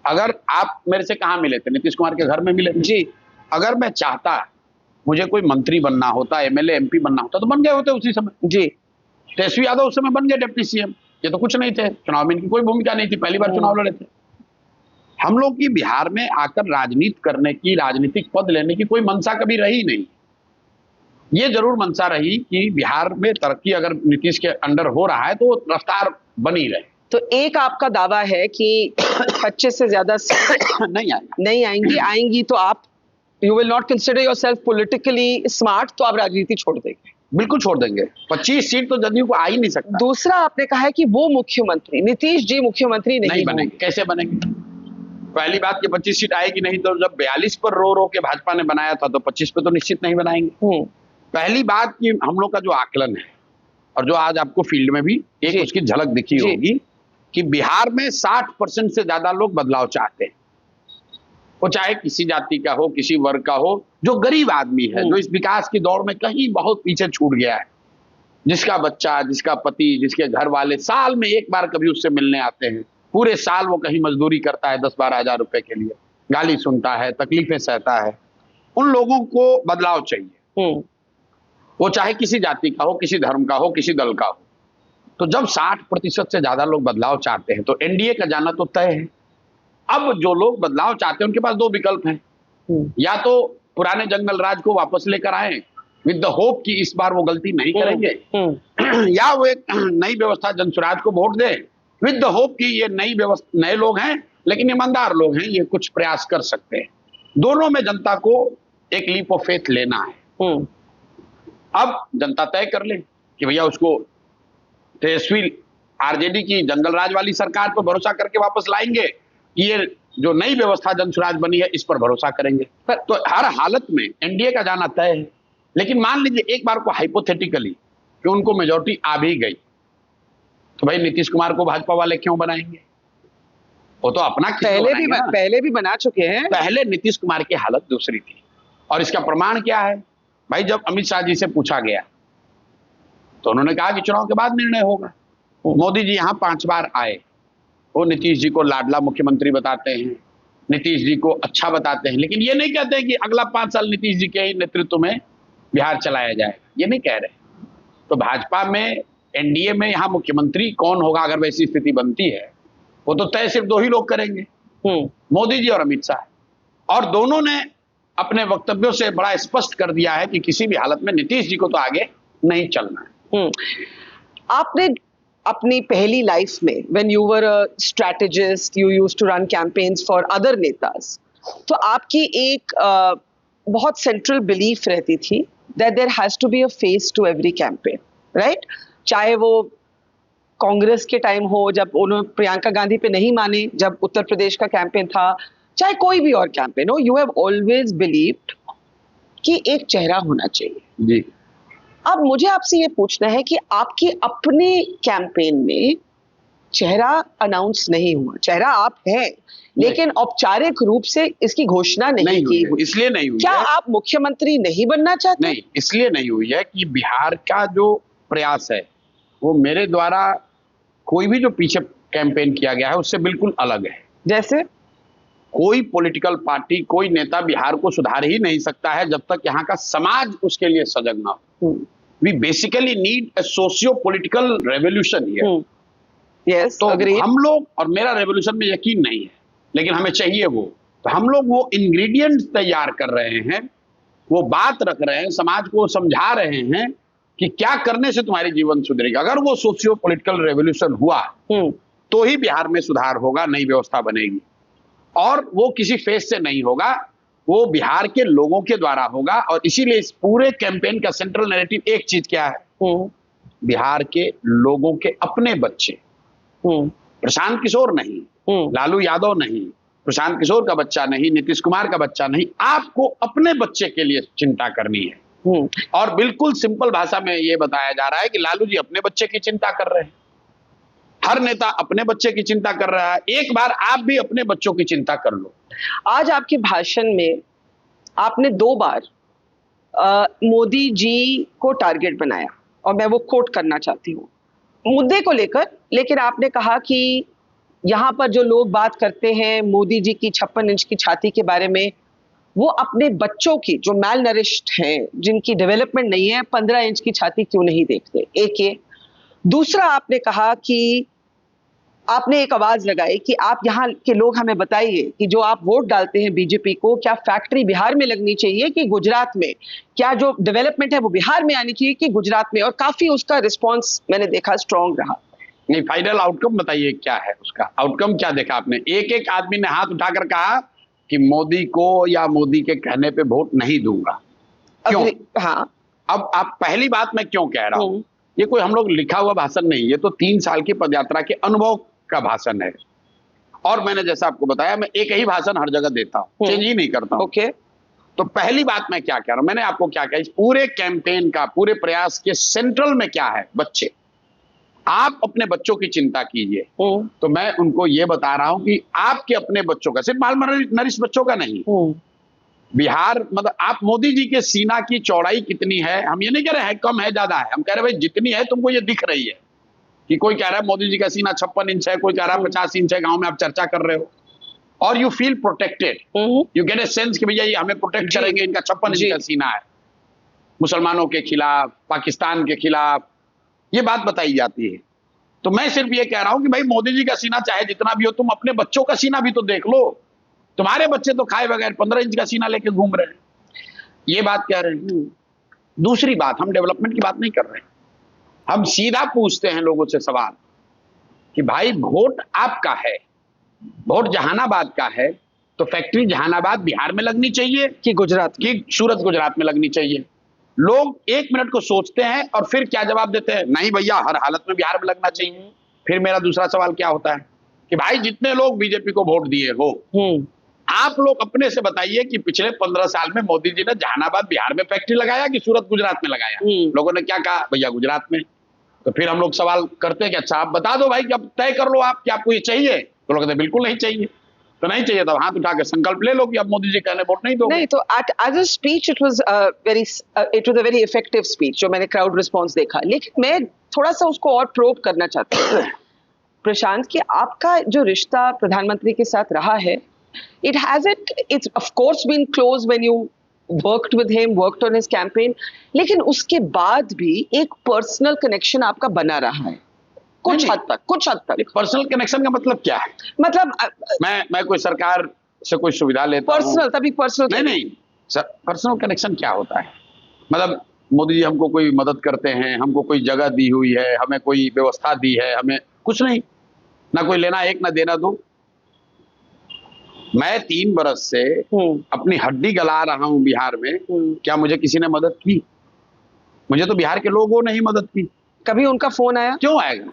अगर आप मेरे से कहाँ मिले थे? नीतीश कुमार के घर में मिले थे जी। अगर मैं चाहता, मुझे कोई मंत्री बनना होता, एमएलए एमपी बनना होता तो बन गए होते उसी समय जी। तेजस्वी यादव उस समय बन गए डिप्टी सीएम। ये तो कुछ नहीं थे, चुनाव में इनकी कोई भूमिका नहीं थी, पहली बार चुनाव लड़े थे। हम लोग की बिहार में आकर राजनीति करने की, राजनीतिक पद लेने की कोई मंशा कभी रही नहीं। ये जरूर मंशा रही कि बिहार में तरक्की अगर नीतीश के अंडर हो रहा है तो रफ्तार बनी रहे। तो एक आपका दावा है कि 25 से ज्यादा नहीं आएंगी तो आप you will not consider yourself politically smart, तो आप राजनीति छोड़ देंगे? बिल्कुल छोड़ देंगे। 25 सीट तो जदयू को आ ही नहीं सकता। दूसरा आपने कहा है कि वो मुख्यमंत्री, नीतीश जी मुख्यमंत्री नहीं बनेंगे। कैसे बनेंगे? पहली बात कि 25 सीट आएगी नहीं, तो जब 42 पर रो के भाजपा ने बनाया था तो 25 पे तो निश्चित नहीं बनाएंगे। पहली बात कि हम लोग का जो आकलन है और जो आज आपको फील्ड में भी एक उसकी झलक दिखी होगी कि बिहार में 60% से ज्यादा लोग बदलाव चाहते हैं। वो चाहे किसी जाति का हो, किसी वर्ग का हो, जो गरीब आदमी है, जो इस विकास की दौड़ में कहीं बहुत पीछे छूट गया है, जिसका बच्चा, जिसका पति, जिसके घर वाले साल में एक बार कभी उससे मिलने आते हैं, पूरे साल वो कहीं मजदूरी करता है 10-12 हजार रुपए के लिए, गाली सुनता है, तकलीफें सहता है, उन लोगों को बदलाव चाहिए। वो चाहे किसी जाति का हो, किसी धर्म का हो, किसी दल का हो। तो जब 60% से ज्यादा लोग बदलाव चाहते हैं तो एनडीए का जाना तो तय है। अब जो लोग बदलाव चाहते हैं उनके पास दो विकल्प हैं, या तो पुराने जंगल राज को वापस लेकर आए विद द होप कि इस बार वो गलती नहीं करेंगे, या वो एक नई व्यवस्था जनसुराज को vote they with the hope कि ये नए लोग हैं लेकिन ईमानदार लोग हैं, ये कुछ प्रयास कर सकते हैं। दोनों में जनता को एक लीप ऑफ फेथ लेना है। अब जनता तय कर ले कि भैया उसको तेजस्वी आरजेडी की जंगल राज वाली सरकार पर भरोसा करके वापस लाएंगे, ये जो नई व्यवस्था जनसुराज बनी है इस पर भरोसा करेंगे। तो हर हालत में एनडीए का जाना तय है। लेकिन मान लीजिए एक बार को हाइपोथेटिकली कि उनको मेजॉरिटी आ भी गई, तो भाई नीतीश कुमार को भाजपा वाले क्यों बनाएंगे? वो तो अपना पहले भी बना चुके हैं। पहले नीतीश कुमार की हालत दूसरी थी, और इसका प्रमाण क्या है भाई? जब अमित शाह जी से पूछा गया तो उन्होंने कहा कि चुनाव के बाद निर्णय होगा। मोदी जी यहाँ 5 बार आए, वो नीतीश जी को लाडला मुख्यमंत्री बताते हैं, नीतीश जी को अच्छा बताते हैं, लेकिन ये नहीं कहते हैं कि अगला 5 साल नीतीश जी के ही नेतृत्व में बिहार चलाया जाए, ये नहीं कह रहे। तो भाजपा में, एनडीए में यहाँ मुख्यमंत्री कौन होगा अगर वैसी स्थिति बनती है, वो तो तय सिर्फ 2 ही लोग करेंगे, मोदी जी और अमित शाह। और दोनों ने अपने वक्तव्यों से बड़ा स्पष्ट कर दिया है कि किसी भी हालत में नीतीश जी को तो आगे नहीं चलना है। आपने अपनी पहली लाइफ में when you were a strategist, you used to run campaigns for other नेताज, तो आपकी एक बहुत सेंट्रल बिलीफ रहती थी that there has to be a face to every campaign, right? चाहे वो कांग्रेस के टाइम हो जब उन्होंने प्रियंका गांधी पे नहीं माने जब उत्तर प्रदेश का कैंपेन था, चाहे कोई भी और कैंपेन हो, यू हैव ऑलवेज बिलीव्ड कि एक चेहरा होना चाहिए। जी। अब मुझे आपसे ये पूछना है कि आपके अपने कैंपेन में चेहरा अनाउंस नहीं हुआ। चेहरा आप हैं, लेकिन औपचारिक रूप से इसकी घोषणा नहीं की हुई। इसलिए नहीं हुई। क्या आप मुख्यमंत्री नहीं बनना चाहते? नहीं, इसलिए नहीं हुई है कि बिहार का जो प्रयास है वो मेरे द्वारा कोई भी जो पीछे कैंपेन किया गया है उससे बिल्कुल अलग है। जैसे कोई पॉलिटिकल पार्टी, कोई नेता बिहार को सुधार ही नहीं सकता है जब तक यहाँ का समाज उसके लिए सजग ना हो। We basically need a socio political revolution here. Yes, तो हम लोग, और मेरा रेवोल्यूशन में यकीन नहीं है लेकिन हमें चाहिए वो, तो हम लोग वो इंग्रेडिएंट्स तैयार कर रहे हैं, वो बात रख रहे हैं, समाज को समझा रहे हैं कि क्या करने से तुम्हारी जीवन सुधरेगा। अगर वो सोशियो पॉलिटिकल रेवोल्यूशन हुआ तो ही बिहार में सुधार होगा, नई व्यवस्था बनेगी। और वो किसी फेस से नहीं होगा, वो बिहार के लोगों के द्वारा होगा। और इसीलिए इस पूरे कैंपेन का सेंट्रल नैरेटिव एक चीज क्या है? बिहार के लोगों के अपने बच्चे, प्रशांत किशोर नहीं, लालू यादव नहीं, प्रशांत किशोर का बच्चा नहीं, नीतीश कुमार का बच्चा नहीं, आपको अपने बच्चे के लिए चिंता करनी है। और बिल्कुल सिंपल भाषा में ये बताया जा रहा है कि लालू जी अपने बच्चे की चिंता कर रहे हैं, हर नेता अपने बच्चे की चिंता कर रहा है। एक बार आप भी अपने बच्चों की चिंता कर लो। आज आपके भाषण में आपने 2 बार मोदी जी को टारगेट बनाया, और मैं वो कोट करना चाहती हूँ मुद्दे को लेकर। लेकिन आपने कहा कि यहाँ पर जो लोग बात करते हैं मोदी जी की 56 इंच की छाती के बारे में, वो अपने बच्चों की जो मैल नरिश्ड हैं, जिनकी डेवलपमेंट नहीं है, 15 इंच की छाती क्यों नहीं देखते? एक ये। दूसरा, आपने कहा कि आपने एक आवाज लगाई कि आप यहाँ के लोग हमें बताइए कि जो आप वोट डालते हैं बीजेपी को, क्या फैक्ट्री बिहार में लगनी चाहिए कि गुजरात में? क्या जो डेवलपमेंट है वो बिहार में आनी चाहिए कि गुजरात में? और काफी उसका रिस्पॉन्स मैंने देखा स्ट्रॉन्ग रहा। नहीं, फाइनल आउटकम बताइए क्या है उसका? आउटकम क्या देखा आपने? एक आदमी ने हाथ उठाकर कहा कि मोदी को या मोदी के कहने पे वोट नहीं दूंगा। क्यों? हाँ, अब आप, पहली बात मैं क्यों कह रहा हूं, ये कोई हम लोग लिखा हुआ भाषण नहीं, ये तो 3 साल की पदयात्रा के अनुभव का भाषण है। और मैंने जैसा आपको बताया, मैं एक ही भाषण हर जगह देता हूं, चेंज ही नहीं करता हूं। ओके। तो पहली बात मैं क्या कह रहा हूं, मैंने आपको क्या कहा, इस पूरे कैंपेन का, पूरे प्रयास के सेंट्रल में क्या है? बच्चे। आप अपने बच्चों की चिंता कीजिए। तो मैं उनको ये बता रहा हूं कि आपके अपने बच्चों का, सिर्फ माल नरिश बच्चों का नहीं, बिहार, मतलब आप मोदी जी के सीना की चौड़ाई कितनी है, हम ये नहीं कह रहे हैं कम है ज्यादा है, हम कह रहे हैं भाई जितनी है तुमको ये दिख रही है। कि कोई कह रहा है मोदी जी का सीना 56 इंच है, कोई कह रहा है 50 इंच है, गांव में आप चर्चा कर रहे हो, और you feel protected, you get a sense कि भैया ये हमें प्रोटेक्ट करेंगे, इनका 56 इंच का सीना है। मुसलमानों के खिलाफ, पाकिस्तान के खिलाफ ये बात बताई जाती है। तो मैं सिर्फ ये कह रहा हूं कि भाई मोदी जी का सीना चाहे जितना भी हो, तुम अपने बच्चों का सीना भी तो देख लो। तुम्हारे बच्चे तो खाए बगैर 15 इंच का सीना लेके घूम रहे हैं, ये बात कह रहे हैं। दूसरी बात, हम डेवलपमेंट की बात नहीं कर रहे हैं, हम सीधा पूछते हैं लोगों से सवाल कि भाई वोट आपका है, वोट जहानाबाद का है, तो फैक्ट्री जहानाबाद बिहार में लगनी चाहिए कि गुजरात कि सूरत गुजरात में लगनी चाहिए? लोग 1 मिनट को सोचते हैं और फिर क्या जवाब देते हैं, नहीं भैया हर हालत में बिहार में लगना चाहिए। फिर मेरा दूसरा सवाल क्या होता है कि भाई जितने लोग बीजेपी को वोट दिए हो, आप लोग अपने से बताइए कि पिछले 15 साल में मोदी जी ने जहानाबाद बिहार में फैक्ट्री लगाया कि सूरत गुजरात में लगाया? लोगों ने क्या कहा, भैया गुजरात में। तो फिर हम लोग सवाल करते हैं कि अच्छा आप बता दो भाई कि अब तय कर लो आप कि आपको ये चाहिए। तो लोग कहते हैं बिल्कुल नहीं चाहिए। तो नहीं चाहिए तो हाथ उठा के संकल्प ले लो कि अब मोदी जी कहने वोट नहीं दो। नहीं, तो as a speech it was a very effective speech जो मैंने क्राउड रिस्पांस देखा। लेकिन मैं थोड़ा सा उसको और प्रोब करना चाहता हूँ प्रशांत, कि आपका जो रिश्ता प्रधानमंत्री के साथ रहा है, it's of course been close when you worked with him, worked on his campaign, लेकिन उसके बाद भी एक पर्सनल कनेक्शन आपका बना रहा है कुछ हद तक। पर्सनल कनेक्शन का मतलब क्या है? मतलब मैं कोई सरकार से कोई सुविधा लेता हूं, पर्सनल, तभी पर्सनल नहीं सर, पर्सनल कनेक्शन क्या होता है? मतलब मोदी जी हमको कोई मदद करते हैं, हमको कोई जगह दी हुई है, हमें कोई व्यवस्था दी है, हमें कुछ नहीं, ना कोई लेना एक ना देना दो। मैं 3 बरस से अपनी हड्डी गला रहा हूं बिहार में, क्या मुझे किसी ने मदद की? मुझे तो बिहार के लोगों ने ही मदद की। कभी उनका फोन आया? क्यों आएगा?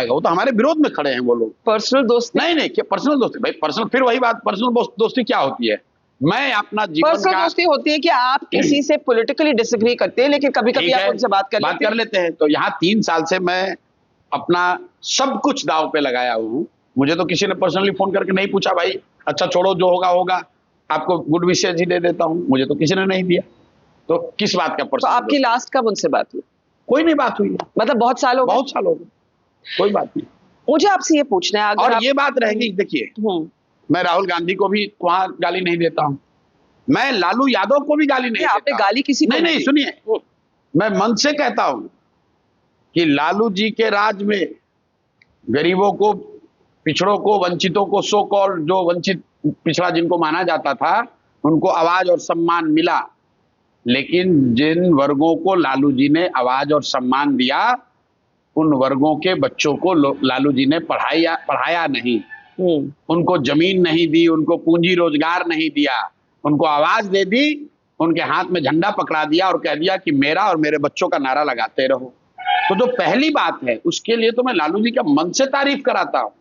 वो तो हमारे विरोध में खड़े हैं वो लोग। पर्सनल दोस्ती? नहीं क्या पर्सनल दोस्ती? भाई पर्सनल, फिर वही बात, पर्सनल दोस्ती क्या होती है? मैं अपना जीवन पर्सनल दोस्ती होती है कि आप किसी से पॉलिटिकली डिसएग्री करते हैं, लेकिन कभी कभी आप उनसे बात कर लेते हैं। तो यहाँ 3 साल से मैं अपना सब कुछ दांव पे लगाया हूँ। मुझे तो किसी ने पर्सनली फोन करके नहीं पूछा भाई अच्छा छोड़ो जो होगा होगा, आपको गुड विशेष ही दे देता हूँ, मुझे तो किसी ने नहीं दिया। तो किस बात का पर्सनल? तो आपकी लास्ट कब उनसे बात हुई? कोई नहीं बात हुई है। मतलब बहुत साल हो गए? कोई बात नहीं। मुझे आपसे ये पूछना है, अगर और ये बात रहेगी, देखिए मैं राहुल गांधी को भी वहां गाली नहीं देता हूं, मैं लालू यादव को भी गाली नहीं देता। आपने गाली किसी को नहीं सुनिए, मैं मन से कहता हूं कि लालू जी के राज में गरीबों को, पिछड़ों को, वंचितों को, सो कॉल्ड जो वंचित पिछड़ा जिनको माना जाता था, उनको आवाज और सम्मान मिला। लेकिन जिन वर्गों को लालू जी ने आवाज और सम्मान दिया, उन वर्गों के बच्चों को लालू जी ने पढ़ाया नहीं, उनको जमीन नहीं दी, उनको पूंजी रोजगार नहीं दिया, उनको आवाज दे दी, उनके हाथ में झंडा पकड़ा दिया और कह दिया कि मेरा और मेरे बच्चों का नारा लगाते रहो। तो जो पहली बात है उसके लिए तो मैं लालू जी का मन से तारीफ कराता हूँ,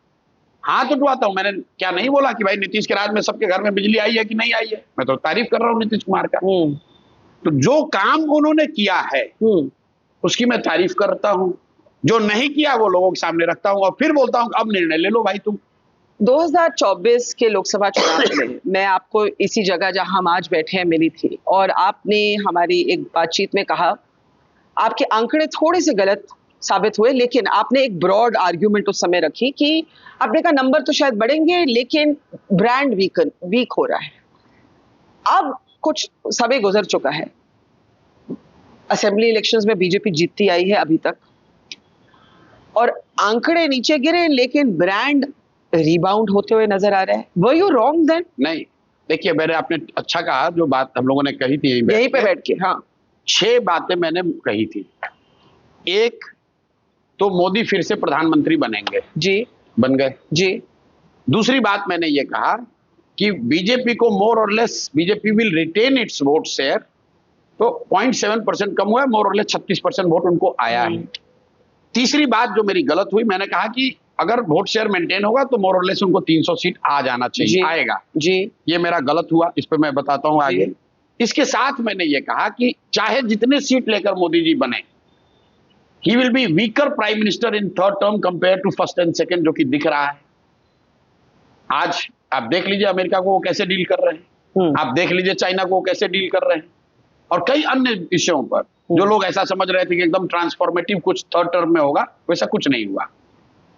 हाथ उठवाता हूँ। मैंने क्या नहीं बोला कि भाई नीतीश के राज में सबके घर में बिजली आई है कि नहीं आई है? मैं तो तारीफ कर रहा हूँ नीतीश कुमार का। तो जो काम उन्होंने किया है उसकी मैं तारीफ करता हूँ, जो नहीं किया वो लोगों के सामने रखता हूँ और फिर बोलता हूँ अब निर्णय ले लो भाई तुम। 2024 के लोकसभा चुनाव में मैं आपको इसी जगह जहां हम आज बैठे हैं मिली थी, और आपने हमारी एक बातचीत में कहा, आपके आंकड़े थोड़े से गलत साबित हुए, लेकिन आपने एक ब्रॉड आर्ग्यूमेंट उस समय रखी कि आपने कहा नंबर तो शायद बढ़ेंगे लेकिन ब्रांड वीक हो रहा है। अब कुछ समय गुजर चुका है, असेंबली इलेक्शंस में बीजेपी जीतती आई है अभी तक, और आंकड़े नीचे गिरे लेकिन ब्रांड रिबाउंड होते हुए नजर आ रहा है। Were you wrong then? नहीं, देखिए मैंने आपने अच्छा कहा, जो बात हम लोगों ने कही थी यहीं पे बैठ के, हाँ 6 बातें मैंने कही थी। एक तो मोदी फिर से प्रधानमंत्री बनेंगे, जी बन गए जी। दूसरी बात मैंने ये कहा कि बीजेपी को मोर और less BJP will retain its vote share, तो 0.7% कम हुआ है, मोर और लेस 36% वोट उनको आया है। तीसरी बात जो मेरी गलत हुई, मैंने कहा कि अगर वोट शेयर मेंटेन होगा तो मोर और लेस उनको 300 सीट आ जाना चाहिए, आएगा जी। ये मेरा गलत हुआ, इस पे मैं बताता हूं आगे। इसके साथ मैंने ये कहा कि चाहे जितने सीट लेकर मोदी जी बने, he will be weaker prime minister in 3rd term compare to 1st and 2nd, जो कि दिख रहा है। आज आप देख लीजिए अमेरिका को वो कैसे डील कर रहे हैं, आप देख लीजिए चाइना को वो कैसे डील कर रहे हैं, और कई अन्य विषयों पर जो लोग ऐसा समझ रहे थे कि एकदम ट्रांसफॉर्मेटिव कुछ 3rd टर्म में होगा, वैसा कुछ नहीं हुआ।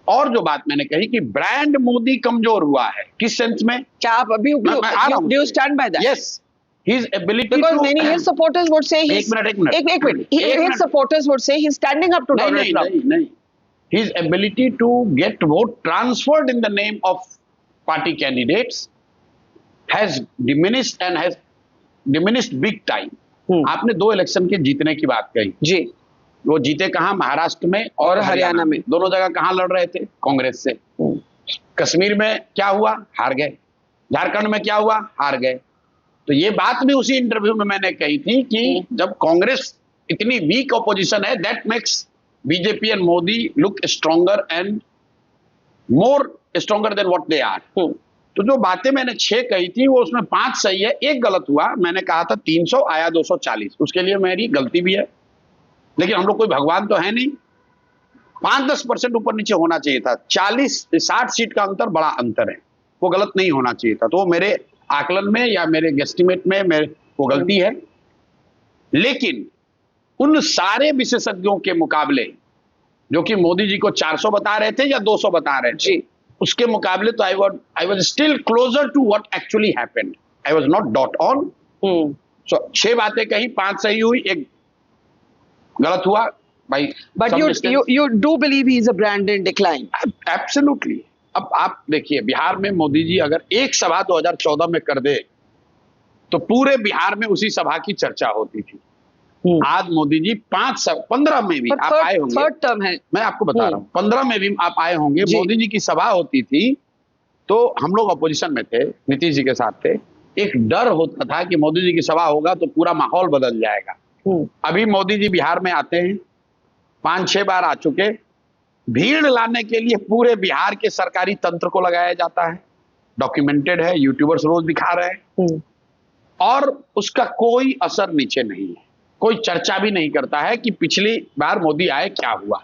और जो बात मैंने कही कि ब्रांड मोदी कमजोर हुआ है, किस सेंस में? क्या आप अभी do you stand by that? Yes, his ability because to, many his supporters would say he's एक minute his supporters would say he's standing up to Donald Trump. नहीं, his ability to get vote transferred in the name of party candidates has diminished big time. आपने 2 election के जीतने की बात कही जी, वो जीते कहाँ? महाराष्ट्र में और हरियाणा में। दोनों जगह कहाँ लड़ रहे थे? कांग्रेस से। कश्मीर में क्या हुआ? हार गए। झारखंड में क्या हुआ? हार गए। तो ये बात भी उसी इंटरव्यू में मैंने कही थी कि जब कांग्रेस इतनी वीक ऑपोजिशन है, that makes BJP and Modi look stronger and more stronger than what they are. तो जो बातें मैंने 6 कही थी वो उसमें 5 सही है, 1 गलत हुआ। मैंने कहा था 300 आया 240, उसके लिए मेरी गलती भी है, लेकिन हम लोग कोई भगवान तो है नहीं। 5-10% ऊपर नीचे होना चाहिए था। 40-60 सीट का अंतर बड़ा अंतर है, वो गलत नहीं होना चाहिए था। तो वो मेरे आकलन में या मेरे गेस्टिमेट में वो गलती है। लेकिन उन सारे विशेषज्ञों के मुकाबले जो कि मोदी जी को 400 बता रहे थे या 200 बता रहे थे, उसके मुकाबले तो I was still closer to what actually happened. I was not dot on. So 6 बातें कही, 5 सही हुई, 1 गलत हुआ भाई। But you do believe he is a brand in decline? Absolutely. अब आप देखिए, बिहार में मोदी जी अगर एक सभा 2014 में कर दे तो पूरे बिहार में उसी सभा की चर्चा होती थी। आज मोदी जी 15 में भी आप आए होंगे, थर्ड टर्म है, मैं आपको बता रहा हूँ, 15 में भी आप आए होंगे, मोदी जी की सभा होती थी तो हम लोग अपोजिशन में थे, नीतीश जी के साथ थे। एक डर होता था कि मोदी जी की सभा होगा तो पूरा माहौल बदल जाएगा। अभी मोदी जी बिहार में आते हैं, 5-6 बार आ चुके, भीड़ लाने के लिए पूरे बिहार के सरकारी तंत्र को लगाया जाता है, डॉक्यूमेंटेड है, यूट्यूबर्स रोज दिखा रहे हैं, और उसका कोई असर नीचे नहीं है। कोई चर्चा भी नहीं करता है कि पिछली बार मोदी आए क्या हुआ।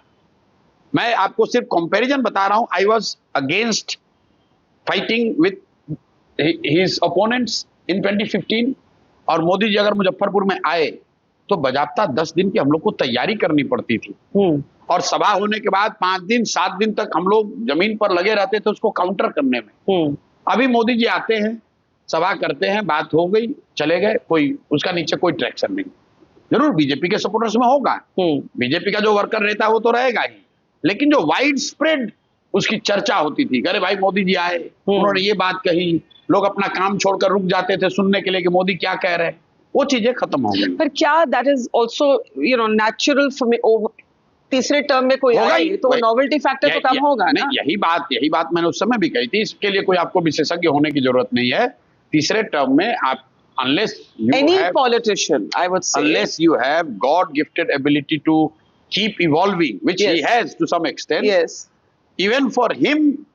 मैं आपको सिर्फ कंपैरिजन बता रहा हूं। I was against fighting with his opponents in 2015, और मोदी जी अगर मुजफ्फरपुर में आए तो बजाबता 10 दिन की हम लोग को तैयारी करनी पड़ती थी, और सभा होने के बाद 5 दिन 7 दिन तक हम लोग जमीन पर लगे रहते थे उसको काउंटर करने में। अभी मोदी जी आते हैं, सभा करते हैं, बात हो गई, चले गए, कोई उसका नीचे कोई ट्रैक्शन नहीं। जरूर बीजेपी के सपोर्टर्स में होगा, बीजेपी का जो वर्कर रहता है वो तो रहेगा ही, लेकिन जो वाइड स्प्रेड उसकी चर्चा होती थी, अरे भाई मोदी जी आए, उन्होंने ये बात कही, लोग अपना काम छोड़कर रुक जाते थे सुनने के लिए कि मोदी क्या कह रहे हैं, वो चीजें खत्म हो गई। पर क्या that is also natural for me? तीसरे टर्म में कोई आए तो नोवेल्टी फैक्टर तो कम होगा ना? यही बात मैंने उस समय भी कही थी। इसके लिए कोई आपको विशेषज्ञ होने की जरूरत नहीं है। तीसरे टर्म में आप unless any politician, I would say, unless you have God gifted ability to keep evolving, which he has to some extent. Yes. Even for him,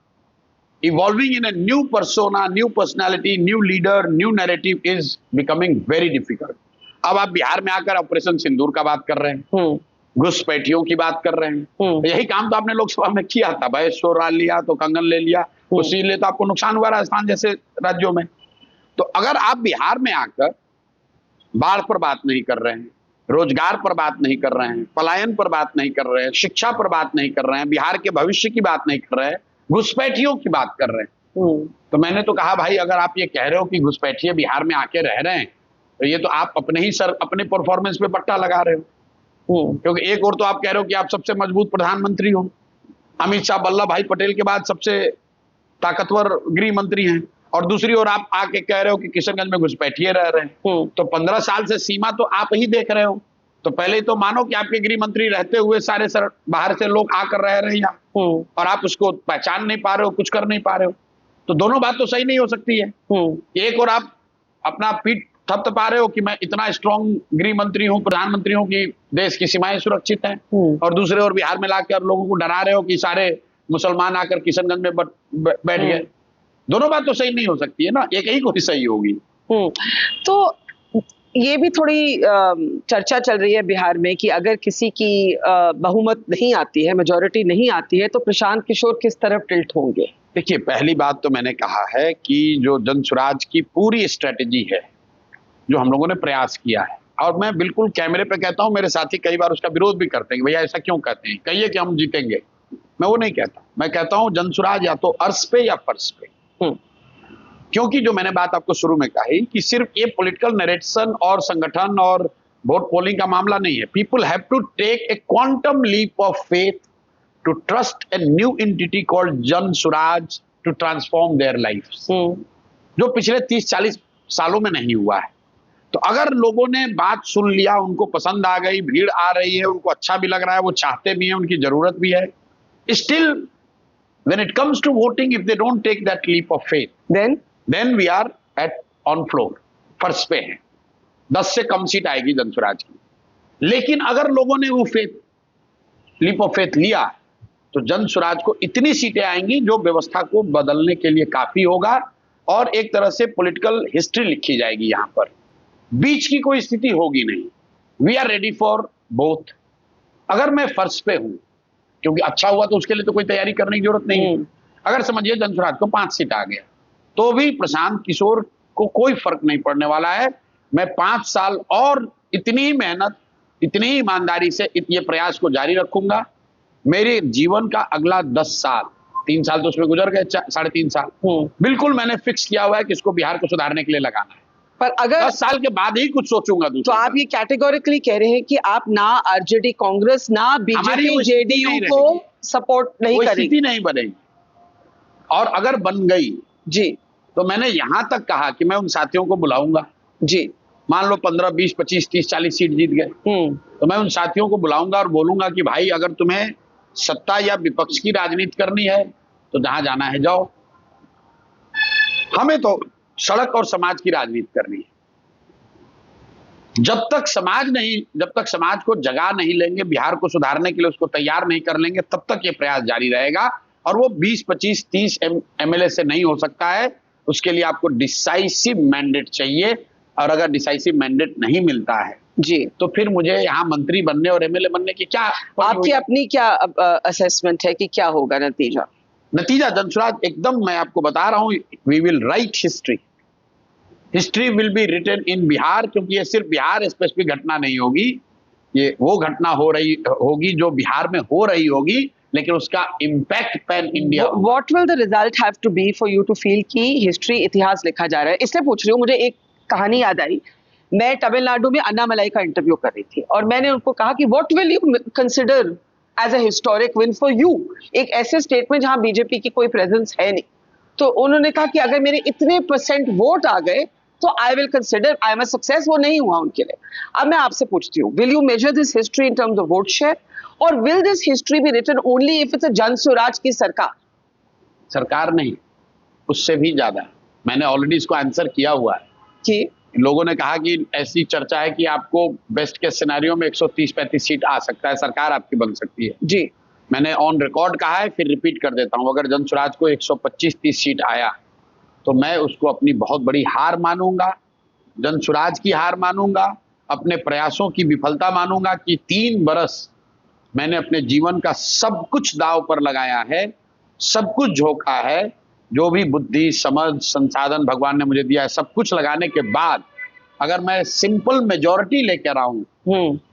evolving in a new persona, new personality, new leader, new narrative is becoming very difficult. अब आप बिहार में आकर operation सिंदूर का बात कर रहे हैं, घुसपैठियों की बात कर रहे हैं। यही काम तो आपने लोकसभा में किया था, बहस शोर लिया तो कंगन ले लिया, उसीलिए तो आपको नुकसान हुआ राजस्थान जैसे राज्यों में। तो अगर आप बिहार में आकर बाढ़ पर बात नहीं कर रहे हैं, रोजगार पर बात नहीं कर रहे हैं, पलायन पर बात नहीं कर रहे हैं, शिक्षा पर बात नहीं कर रहे हैं, बिहार के भविष्य की बात नहीं कर रहे हैं, घुसपैठियों की बात कर रहे हैं, तो मैंने तो कहा भाई अगर आप ये कह रहे हो कि घुसपैठिए बिहार में आके रह रहे हैं तो ये तो आप अपने परफॉर्मेंस पे पट्टा लगा रहे हो। क्योंकि एक और तो आप कह रहे हो कि आप सबसे मजबूत प्रधानमंत्री हो, अमित शाह वल्लभ भाई पटेल के बाद सबसे ताकतवर गृह मंत्री हैं, और दूसरी ओर आप आके कह रहे हो कि किशनगंज में घुसपैठिए रह रहे हैं। तो 15 साल से सीमा तो आप ही देख रहे हो, तो पहले तो मानो कि आपके गृह मंत्री रहते हुए सारे बाहर से लोग आकर रह रहे हैं यहाँ, और आप उसको पहचान नहीं पा रहे हो, कुछ कर नहीं पा रहे हो, तो दोनों बात तो सही नहीं हो सकती है। एक और आप अपना पीठ थपथपा रहे हो कि मैं इतना स्ट्रॉन्ग गृह मंत्री हूँ, प्रधानमंत्री हूँ कि देश की सीमाएं सुरक्षित हैं, और दूसरे ओर बिहार में लाकर लोगों को डरा रहे हो कि सारे मुसलमान आकर किशनगंज में बैठ गए। दोनों बात तो सही नहीं हो सकती है ना, एक ही कोई सही होगी। तो ये भी थोड़ी चर्चा चल रही है बिहार में कि अगर किसी की बहुमत नहीं आती है, मेजॉरिटी नहीं आती है, तो प्रशांत किशोर किस तरफ टिल्ट होंगे? देखिए, पहली बात तो मैंने कहा है कि जो जन स्वराज की पूरी स्ट्रेटेजी है, जो हम लोगों ने प्रयास किया है, और मैं बिल्कुल कैमरे पे कहता हूं, मेरे साथी कई बार उसका विरोध भी करते हैं, भैया ऐसा क्यों कहते हैं, कहिए कि हम जीतेंगे। मैं वो नहीं कहता, मैं कहता हूं जन स्वराज या तो अर्श पे या फर्श पे। क्योंकि जो मैंने बात आपको शुरू में कही कि सिर्फ ये पॉलिटिकल नरेशन और संगठन और वोट पोलिंग का मामला नहीं है। People have to take a quantum leap of faith to trust a new entity called Jan Suraj to transform their lives. जो पिछले 30-40 सालों में नहीं हुआ है। तो अगर लोगों ने बात सुन लिया, उनको पसंद आ गई, भीड़ आ रही है, उनको अच्छा भी लग रहा है, वो चाहते भी हैं, उनकी जरूरत भी है, still when it comes to voting, if they don't take that leap of faith, then we are at on floor, फर्श पे हैं। 10 से कम सीट आएगी जनसुराज की। लेकिन अगर लोगों ने वो लीप ऑफ फेथ लिया तो जनसुराज को इतनी सीटें आएंगी जो व्यवस्था को बदलने के लिए काफी होगा और एक तरह से पॉलिटिकल हिस्ट्री लिखी जाएगी। यहां पर बीच की कोई स्थिति होगी नहीं। We are ready for both. अगर मैं फर्श पे हूं, क्योंकि अच्छा हुआ तो उसके लिए तो कोई तैयारी करने की जरूरत नहीं है। अगर समझिए जनसुराज को 5 सीट आ गया तो भी प्रशांत किशोर को कोई फर्क नहीं पड़ने वाला है। मैं 5 साल और इतनी मेहनत, इतनी ईमानदारी से ये प्रयास को जारी रखूंगा। मेरे जीवन का अगला 10 साल, 3 साल तो उसमें गुजर गए, 3.5 साल, बिल्कुल मैंने फिक्स किया हुआ है कि इसको बिहार को सुधारने के लिए लगाना है। पर अगर 10 साल के बाद ही कुछ सोचूंगा तो आप ये कैटेगोरिकली कह रहे हैं कि आप ना आरजेडी कांग्रेस ना बीजेपी जेडीयू को सपोर्ट नहीं करेंगे? स्थिति नहीं बनेगी। और अगर बन गई जी तो मैंने यहां तक कहा कि मैं उन साथियों को बुलाऊंगा जी। मान लो 15, 20, 25, 30, 40 सीट जीत गए तो मैं उन साथियों को बुलाऊंगा और बोलूंगा कि भाई अगर तुम्हें सत्ता या विपक्ष की राजनीति करनी है तो जहां जाना है जाओ, हमें तो सड़क और समाज की राजनीति करनी है। जब तक समाज को जगा नहीं लेंगे, बिहार को सुधारने के लिए उसको तैयार नहीं कर लेंगे, तब तक ये प्रयास जारी रहेगा। और वो 20, 25, 30 एमएलए से नहीं हो सकता है। उसके लिए आपको डिसाइसिव मैंडेट चाहिए और अगर डिसाइसिव मैंडेट नहीं मिलता है जी तो फिर मुझे यहाँ मंत्री बनने और एमएलए बनने की क्या, आपकी अपनी क्या असेसमेंट है कि क्या होगा नतीजा? जनसुराज एकदम, मैं आपको बता रहा हूँ, we will write history will be written in Bihar. क्योंकि ये सिर्फ बिहार स्पेसिफिक घटना नहीं होगी, ये वो घटना होगी जो बिहार में हो रही होगी, लेकिन उसका impact pan India. What will the result have to be for you to feel कि हिस्ट्री, इतिहास लिखा जा रहा है? इसलिए पूछ रही हूँ, मुझे एक कहानी याद आई। मैं तमिलनाडु में अन्नामलाई का इंटरव्यू कर रही थी और मैंने उनको कहा कि what will you consider as a historic win for you, एक ऐसे स्टेट में जहां बीजेपी की कोई प्रेजेंस है नहीं। तो उन्होंने कहा कि अगर मेरे इतने % वोट आ गए तो I will consider I am a success. वो नहीं हुआ उनके लिए। अब मैं आपसे पूछती हूँ, will you measure this history in terms of vote share और will this history be written only if it's a Jan Suraaj की सरकार नहीं, उससे भी ज्यादा। मैंने ऑलरेडी इसको आंसर किया हुआ है कि लोगों ने कहा कि ऐसी चर्चा है कि आपको बेस्ट के सिनेरियो में 130-35 सीट आ सकता है, सरकार आपकी बन सकती है जी। मैंने ऑन रिकॉर्ड कहा है, फिर रिपीट कर देता हूं, अगर जनसुराज को 125-30 सीट आया तो मैं उसको अपनी बहुत बड़ी हार मानूंगा, जनसुराज की हार मानूंगा, अपने प्रयासों की विफलता मानूंगा कि 3 बरस मैंने अपने जीवन का सब कुछ दांव पर लगाया है, सब कुछ झोंका है, जो भी बुद्धि, समझ, संसाधन भगवान ने मुझे दिया है, सब कुछ लगाने के बाद अगर मैं सिंपल मेजॉरिटी लेकर आऊं,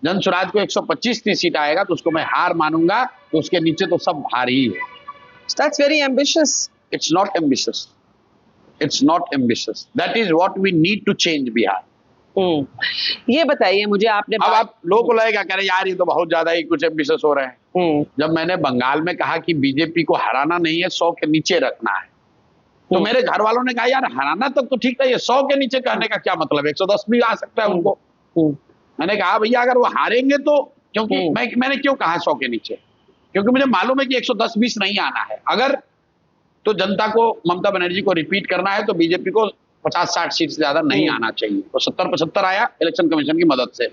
जनसुराज को 125-30 सीट आएगा तो उसको मैं हार मानूंगा, तो उसके नीचे तो सब हार ही है। That's very ambitious. It's not ambitious. It's not ambitious. That is what we need to change Bihar. ये बताइए मुझे, आपने अब आप लोगों को लगेगा कह रहे यार ये तो बहुत ज्यादा ही कुछ एम्बिशियस हो रहे हैं। जब मैंने बंगाल में कहा कि बीजेपी को हराना नहीं है, 100 के नीचे रखना है, तो मेरे घर वालों ने कहा यार हराना तक तो ठीक था, ये 100 के नीचे कहने का क्या मतलब, 110 भी आ सकता है उनको। मैंने कहा भैया अगर वो हारेंगे तो, क्योंकि मैंने क्यों कहा 100 के नीचे, क्योंकि मुझे मालूम है कि 110-20 नहीं आना है। अगर तो जनता को, ममता बनर्जी को रिपीट करना है तो बीजेपी को 50-60 सीट से ज्यादा नहीं आना चाहिए। तो 70-75 आया इलेक्शन कमीशन की मदद से।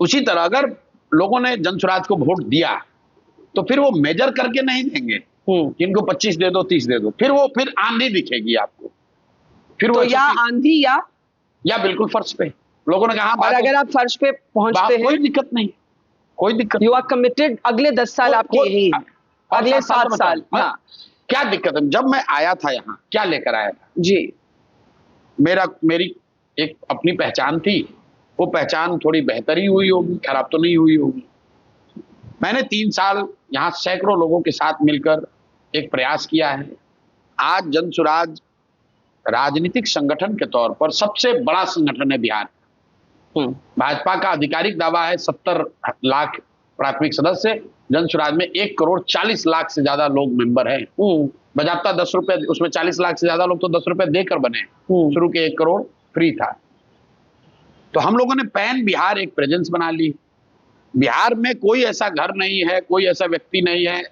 उसी तरह अगर लोगों ने जनसुराज को वोट दिया तो फिर वो मेजर करके नहीं देंगे कि इनको 25 दे दो, 30 दे दो, फिर आंधी दिखेगी आपको, फिर तो या आंधी या बिल्कुल फर्श पे। लोगों ने कहा और अगर आप फर्श पे पहुंचते हैं कोई दिक्कत नहीं, कोई दिक्कत। यू आर कमिटेड, अगले 10 साल आपके यही, अगले 7 साल। हाँ, क्या दिक्कत है? जब मैं आया था यहाँ क्या लेकर आया था जी, मेरी एक अपनी पहचान थी, वो पहचान थोड़ी बेहतर ही हुई होगी, खराब तो नहीं हुई होगी। मैंने 3 साल यहाँ सैकड़ों लोगों के साथ मिलकर एक प्रयास किया है। आज जनसुराज राजनीतिक संगठन के तौर पर सबसे बड़ा संगठन है बिहार। भाजपा का आधिकारिक दावा है 70 लाख प्राथमिक सदस्य। जन स्वराज में 1,40,00,000 से ज्यादा लोग मेंबर हैं। बजाबता 10 रुपए, उसमें 40 लाख से ज्यादा लोग तो 10 रुपए देकर बने। शुरू के 1 करोड़ फ्री था। तो हम लोगों ने पैन बिहार एक प्रेजेंस बना ली। बिहार में कोई ऐसा घर नहीं है, कोई ऐसा व्यक्ति नहीं है,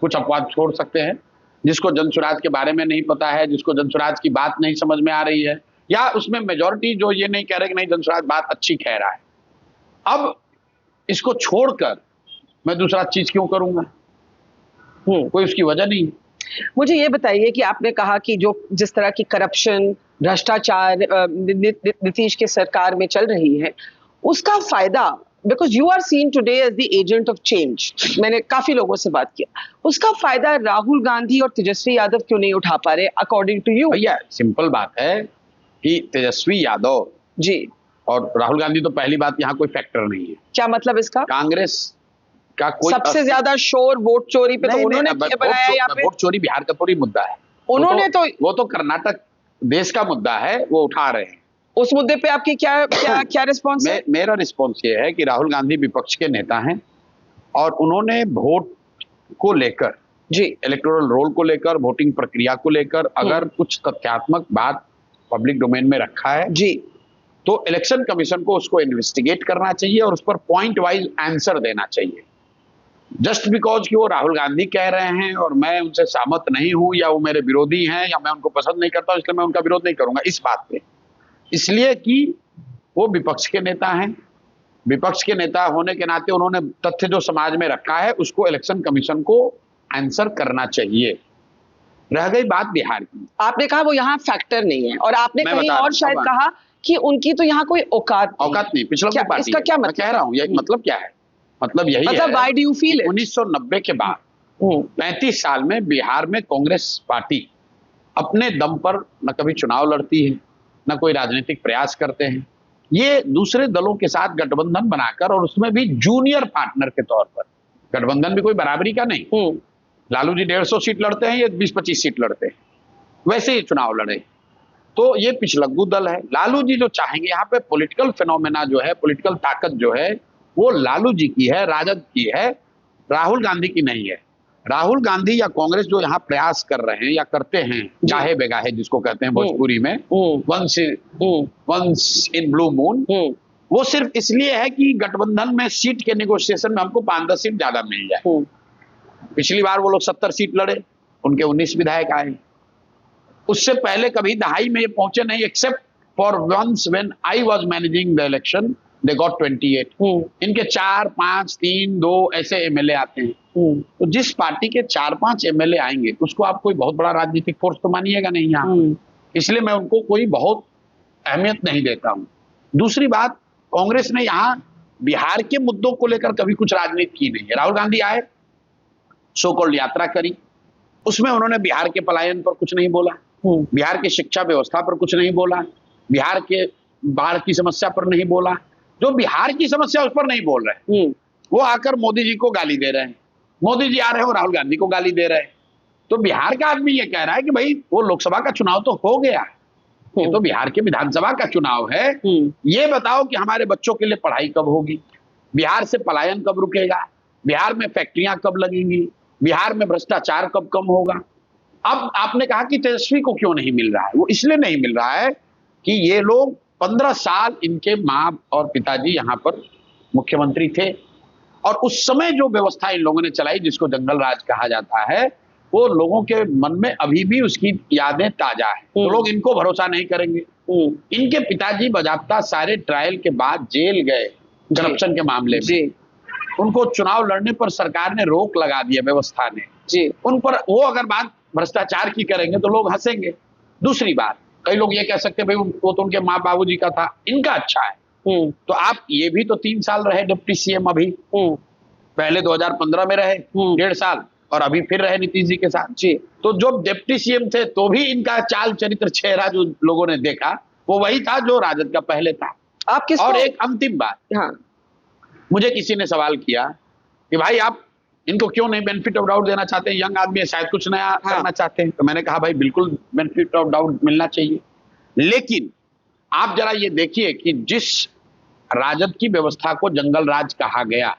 कुछ अपवाद छोड़ सकते हैं, जिसको जन स्वराज के बारे में नहीं पता है, जिसको जन स्वराज की बात नहीं समझ में आ रही है, या उसमें मेजॉरिटी जो ये नहीं कह रहे कि नहीं जन स्वराज बात अच्छी कह रहा है। अब इसको छोड़कर मैं दूसरा चीज क्यों करूंगा? कोई उसकी वजह नहीं। मुझे ये बताइए कि आपने कहा कि जो जिस तरह की करप्शन, भ्रष्टाचार नीतीश के सरकार में चल रही है, उसका फायदा, because you are seen today as the agent of change, मैंने काफी लोगों से बात किया, उसका फायदा राहुल गांधी और तेजस्वी यादव क्यों नहीं उठा पा रहे अकॉर्डिंग टू यू? भैया सिंपल बात है कि तेजस्वी यादव जी और राहुल गांधी तो पहली बात यहाँ कोई फैक्टर नहीं है। क्या मतलब इसका? कांग्रेस का कोई सबसे ज्यादा शोर वोट चोरी पे तो उन्होंने बनाया यहाँ पे। वोट चोरी बिहार का थोड़ी मुद्दा है, उन्होंने वो तो कर्नाटक देश का मुद्दा है, वो उठा रहे हैं। उस मुद्दे पे आपकी क्या रिस्पॉन्स है? मेरा रिस्पॉन्स ये है कि राहुल गांधी विपक्ष के नेता हैं और उन्होंने वोट को लेकर जी, इलेक्टोरल रोल को लेकर, वोटिंग प्रक्रिया को लेकर अगर कुछ तथ्यात्मक बात पब्लिक डोमेन में रखा है जी, तो इलेक्शन कमीशन को उसको इन्वेस्टिगेट करना चाहिए और उस पर पॉइंट वाइज आंसर देना चाहिए। जस्ट बिकॉज कि वो राहुल गांधी कह रहे हैं और मैं उनसे सहमत नहीं हूं, या वो मेरे विरोधी हैं, या मैं उनको पसंद नहीं करता इसलिए मैं उनका विरोध नहीं करूंगा इस बात पे, इसलिए कि वो विपक्ष के नेता हैं। विपक्ष के नेता होने के नाते उन्होंने तथ्य जो समाज में रखा है उसको इलेक्शन कमीशन को आंसर करना चाहिए। रह गई बात बिहार की, आपने कहा वो यहाँ फैक्टर नहीं है, और आपने कहीं और शायद कहा कि उनकी तो यहाँ कोई औकात नहीं, पिछला कोई पार्टी इसका क्या मतलब? कह रहा हूँ, यही मतलब क्या है, मतलब यही है, why do you feel it? 1990 के बाद 35 साल में बिहार में कांग्रेस पार्टी अपने दम पर न कभी चुनाव लड़ती है, न कोई राजनीतिक प्रयास करते हैं। ये दूसरे दलों के साथ गठबंधन बनाकर, और उसमें भी जूनियर पार्टनर के तौर पर, गठबंधन भी कोई बराबरी का नहीं। लालू जी 150 सीट लड़ते हैं, ये 20-25 सीट लड़ते हैं, वैसे ही चुनाव लड़े। तो ये पिछलग्गू दल है। लालू जी जो चाहेंगे, यहाँ पे पॉलिटिकल फिनोमेना जो है, पॉलिटिकल ताकत जो है, वो लालू जी की है, राजद की है, राहुल गांधी की नहीं है। राहुल गांधी या कांग्रेस जो यहाँ प्रयास कर रहे हैं या करते हैं, गाहे बेगाहे जिसको कहते हैं भोजपुरी में, वंस इन ब्लू मून, वो सिर्फ इसलिए है कि गठबंधन में सीट के नेगोशिएशन में हमको 5-10 सीट ज्यादा मिल जाए। पिछली बार वो लोग 70 सीट लड़े, उनके 19 विधायक आए। उससे पहले कभी दहाई में ये पहुंचे नहीं, except for once when I was managing the election, they got 28। इनके 4, 5, 3, 2 ऐसे एमएलए आते हैं। तो जिस पार्टी के 4-5 एमएलए आएंगे उसको आप कोई बहुत बड़ा राजनीतिक फोर्स तो मानिएगा नहीं यहाँ, इसलिए मैं उनको कोई बहुत अहमियत नहीं देता हूँ। दूसरी बात, कांग्रेस ने यहाँ बिहार के मुद्दों को लेकर कभी कुछ राजनीति की नहीं है। राहुल गांधी आए, सो कॉल्ड यात्रा करी, उसमें उन्होंने बिहार के पलायन पर कुछ नहीं बोला, बिहार की शिक्षा व्यवस्था पर कुछ नहीं बोला, बिहार के बाढ़ की समस्या पर नहीं बोला। जो बिहार की समस्या उस पर नहीं बोल रहे, वो आकर मोदी जी को गाली दे रहे हैं। मोदी जी आ रहे हो, राहुल गांधी को गाली दे रहे हैं। तो बिहार का आदमी ये कह रहा है कि भाई वो लोकसभा का चुनाव तो हो गया, ये तो बिहार के विधानसभा का चुनाव है, ये बताओ कि हमारे बच्चों के लिए पढ़ाई कब होगी, बिहार से पलायन कब रुकेगा, बिहार में फैक्ट्रियां कब लगेंगी, बिहार में भ्रष्टाचार कब कम होगा। अब आपने कहा कि तेजस्वी को क्यों नहीं मिल रहा है, वो इसलिए नहीं मिल रहा है कि ये लोग 15 साल इनके माँ और पिताजी यहाँ पर मुख्यमंत्री थे, और उस समय जो व्यवस्था इन लोगों ने चलाई जिसको जंगल राज कहा जाता है, वो लोगों के मन में अभी भी उसकी यादें ताजा है। तो लोग इनको भरोसा नहीं करेंगे। इनके पिताजी बाजाबता सारे ट्रायल के बाद जेल गए करप्शन के मामले में, उनको चुनाव लड़ने पर सरकार ने रोक लगा दिया, व्यवस्था ने जी उन पर। वो अगर बात भ्रष्टाचार की करेंगे तो लोग हंसेंगे। दूसरी बात, कई लोग ये कह सकते हैं भाई वो तो उनके माँ बाबूजी का था, इनका अच्छा है। तो आप ये भी तो 3 साल रहे डिप्टी सीएम, अभी पहले 2015 में रहे 1.5 साल, और अभी फिर रहे नीतीश जी के साथ जी। तो जो डिप्टी सीएम थे तो भी इनका चाल चरित्र चेहरा जो लोगों ने देखा वो वही था जो राजद का पहले था। आप किस और एक अंतिम बात, हाँ, मुझे किसी ने सवाल किया कि भाई आप इनको क्यों नहीं बेनिफिट ऑफ डाउट देना चाहते हैं, यंग आदमी है, शायद कुछ नया करना चाहते हैं। तो मैंने कहा भाई बिल्कुल बेनिफिट ऑफ डाउट मिलना चाहिए, लेकिन आप जरा ये देखिए कि जिस राजद की व्यवस्था को जंगल राज कहा गया,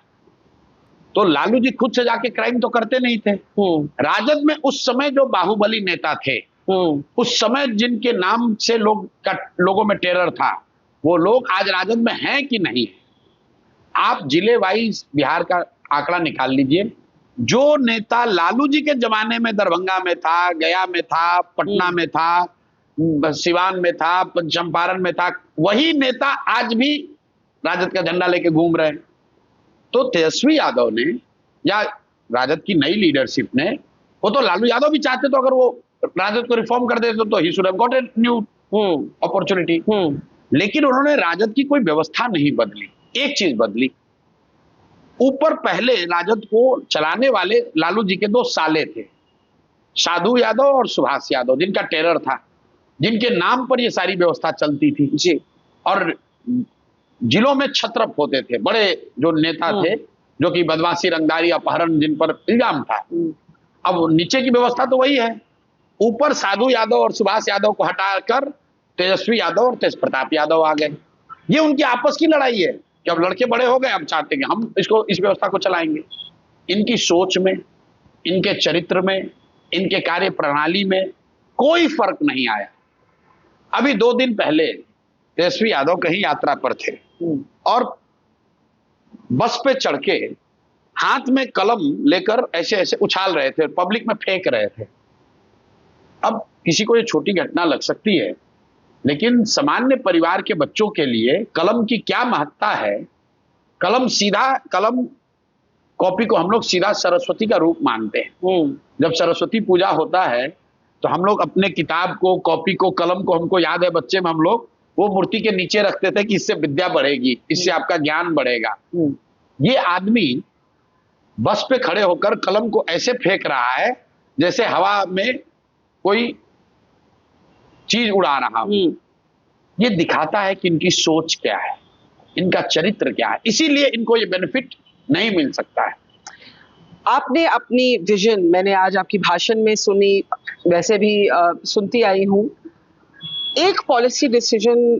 तो लालू जी खुद से जाके क्राइम तो करते नहीं थे। राजद में उस समय जो बाहुबली नेता थे, उस समय जिनके नाम से लोगों में टेरर था, वो लोग आज राजद में हैं कि नहीं है? आप जिले वाइज बिहार का आंकड़ा निकाल लीजिए। जो नेता लालू जी के जमाने में दरभंगा में था, गया में था, पटना में था, सिवान में था, चंपारण में था, वही नेता आज भी राजद का झंडा लेके घूम रहे हैं। तो तेजस्वी यादव ने या राजद की नई लीडरशिप ने, वो तो लालू यादव भी चाहते तो अगर वो राजद को रिफॉर्म कर देते तो he should have got a new opportunity. लेकिन उन्होंने राजद की कोई व्यवस्था नहीं बदली। एक चीज बदली, ऊपर पहले राजद को चलाने वाले लालू जी के 2 साले थे, साधु यादव और सुभाष यादव, जिनका टेरर था, जिनके नाम पर ये सारी व्यवस्था चलती थी जी। और जिलों में छत्रप होते थे, बड़े जो नेता थे, जो कि बदमाशी, रंगदारी, अपहरण जिन पर इल्जाम था। अब नीचे की व्यवस्था तो वही है, ऊपर साधु यादव और सुभाष यादव को हटाकर तेजस्वी यादव और तेज प्रताप यादव आ गए। ये उनकी आपस की लड़ाई है कि अब लड़के बड़े हो गए, अब चाहते हैं हम इस व्यवस्था को चलाएंगे। इनकी सोच में, इनके चरित्र में, इनके कार्य प्रणाली में कोई फर्क नहीं आया। अभी 2 दिन पहले तेजस्वी यादव कहीं यात्रा पर थे और बस पे चढ़ के हाथ में कलम लेकर ऐसे ऐसे उछाल रहे थे, पब्लिक में फेंक रहे थे। अब किसी को ये छोटी घटना लग सकती है, लेकिन सामान्य परिवार के बच्चों के लिए कलम की क्या महत्ता है। कलम कॉपी को हम लोग सीधा सरस्वती का रूप मानते हैं। जब सरस्वती पूजा होता है तो हम लोग अपने किताब को, कॉपी को, कलम को, हमको याद है बच्चे में हम लोग वो मूर्ति के नीचे रखते थे कि इससे विद्या बढ़ेगी, इससे आपका ज्ञान बढ़ेगा। ये आदमी बस पे खड़े होकर कलम को ऐसे फेंक रहा है जैसे हवा में कोई चीज उड़ा रहा हो। ये दिखाता है कि इनकी सोच क्या है, इनका चरित्र क्या है, इसीलिए इनको ये बेनिफिट नहीं मिल सकता है। आपने अपनी विजन, मैंने आज आपकी भाषण में सुनी, वैसे भी सुनती आई हूँ। एक पॉलिसी डिसीजन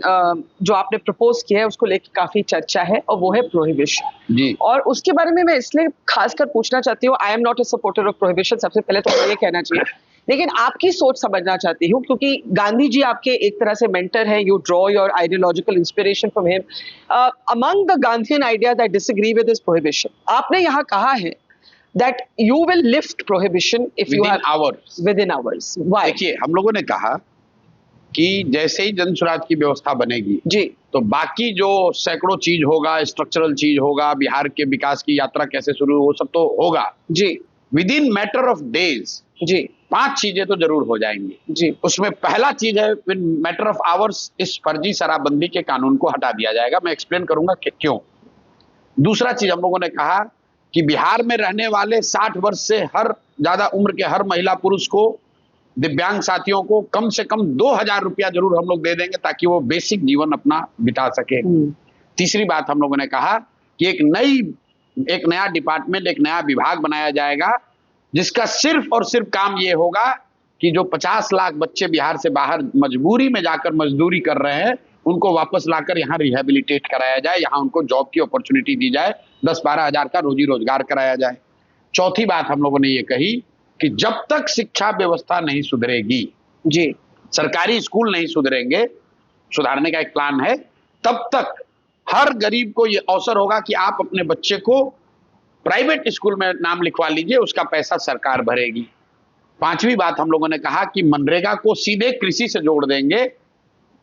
जो आपने प्रपोज किया है उसको लेकर काफी चर्चा है और वो है प्रोहिबिशन जी। और उसके बारे में मैं इसलिए खासकर पूछना चाहती हूँ, I am not a supporter of prohibition, सबसे पहले तो मैं ये कहना चाहिए, लेकिन आपकी सोच समझना चाहती हूँ क्योंकि गांधी जी आपके एक तरह से मेंटर हैं, you draw your ideological inspiration from him. Among the Gandhian idea that disagree with this prohibition, आपने यहाँ कहा है that you will lift prohibition if you have hours within hours. Why? देखिए, हम लोगों ने कहा कि जैसे ही जन स्वराज की व्यवस्था बनेगी जी, तो बाकी जो सैकड़ों चीज होगा, स्ट्रक्चरल चीज होगा, बिहार के विकास की यात्रा कैसे शुरू हो, सब तो होगा जी। Within matter of days जी 5 चीजें तो जरूर हो जाएंगी जी। उसमें पहला चीज है, विद मैटर ऑफ आवर्स इस फर्जी शराबबंदी के कानून को हटा दिया जाएगा। मैं एक्सप्लेन करूंगा क्यों। दूसरा चीज हम लोगों ने कहा कि बिहार में रहने वाले 60 वर्ष से ज्यादा उम्र के हर महिला पुरुष को, दिव्यांग साथियों को कम से कम 2000 रुपया जरूर हम लोग दे देंगे ताकि वो बेसिक जीवन अपना बिता सके। तीसरी बात हम लोगों ने कहा कि एक नया डिपार्टमेंट, एक नया विभाग बनाया जाएगा जिसका सिर्फ और सिर्फ काम ये होगा कि जो 50 लाख बच्चे बिहार से बाहर मजबूरी में जाकर मजदूरी कर रहे हैं उनको वापस लाकर यहाँ रिहेबिलिटेट कराया जाए, यहाँ उनको जॉब की अपॉर्चुनिटी दी जाए, 10-12 हजार का रोजी रोजगार कराया जाए। चौथी बात हम लोगों ने ये कही कि जब तक शिक्षा व्यवस्था नहीं सुधरेगी जी, सरकारी स्कूल नहीं सुधरेंगे, सुधारने का एक प्लान है, तब तक हर गरीब को ये अवसर होगा कि आप अपने बच्चे को प्राइवेट स्कूल में नाम लिखवा लीजिए, उसका पैसा सरकार भरेगी। 5वीं बात हम लोगों ने कहा कि मनरेगा को सीधे कृषि से जोड़ देंगे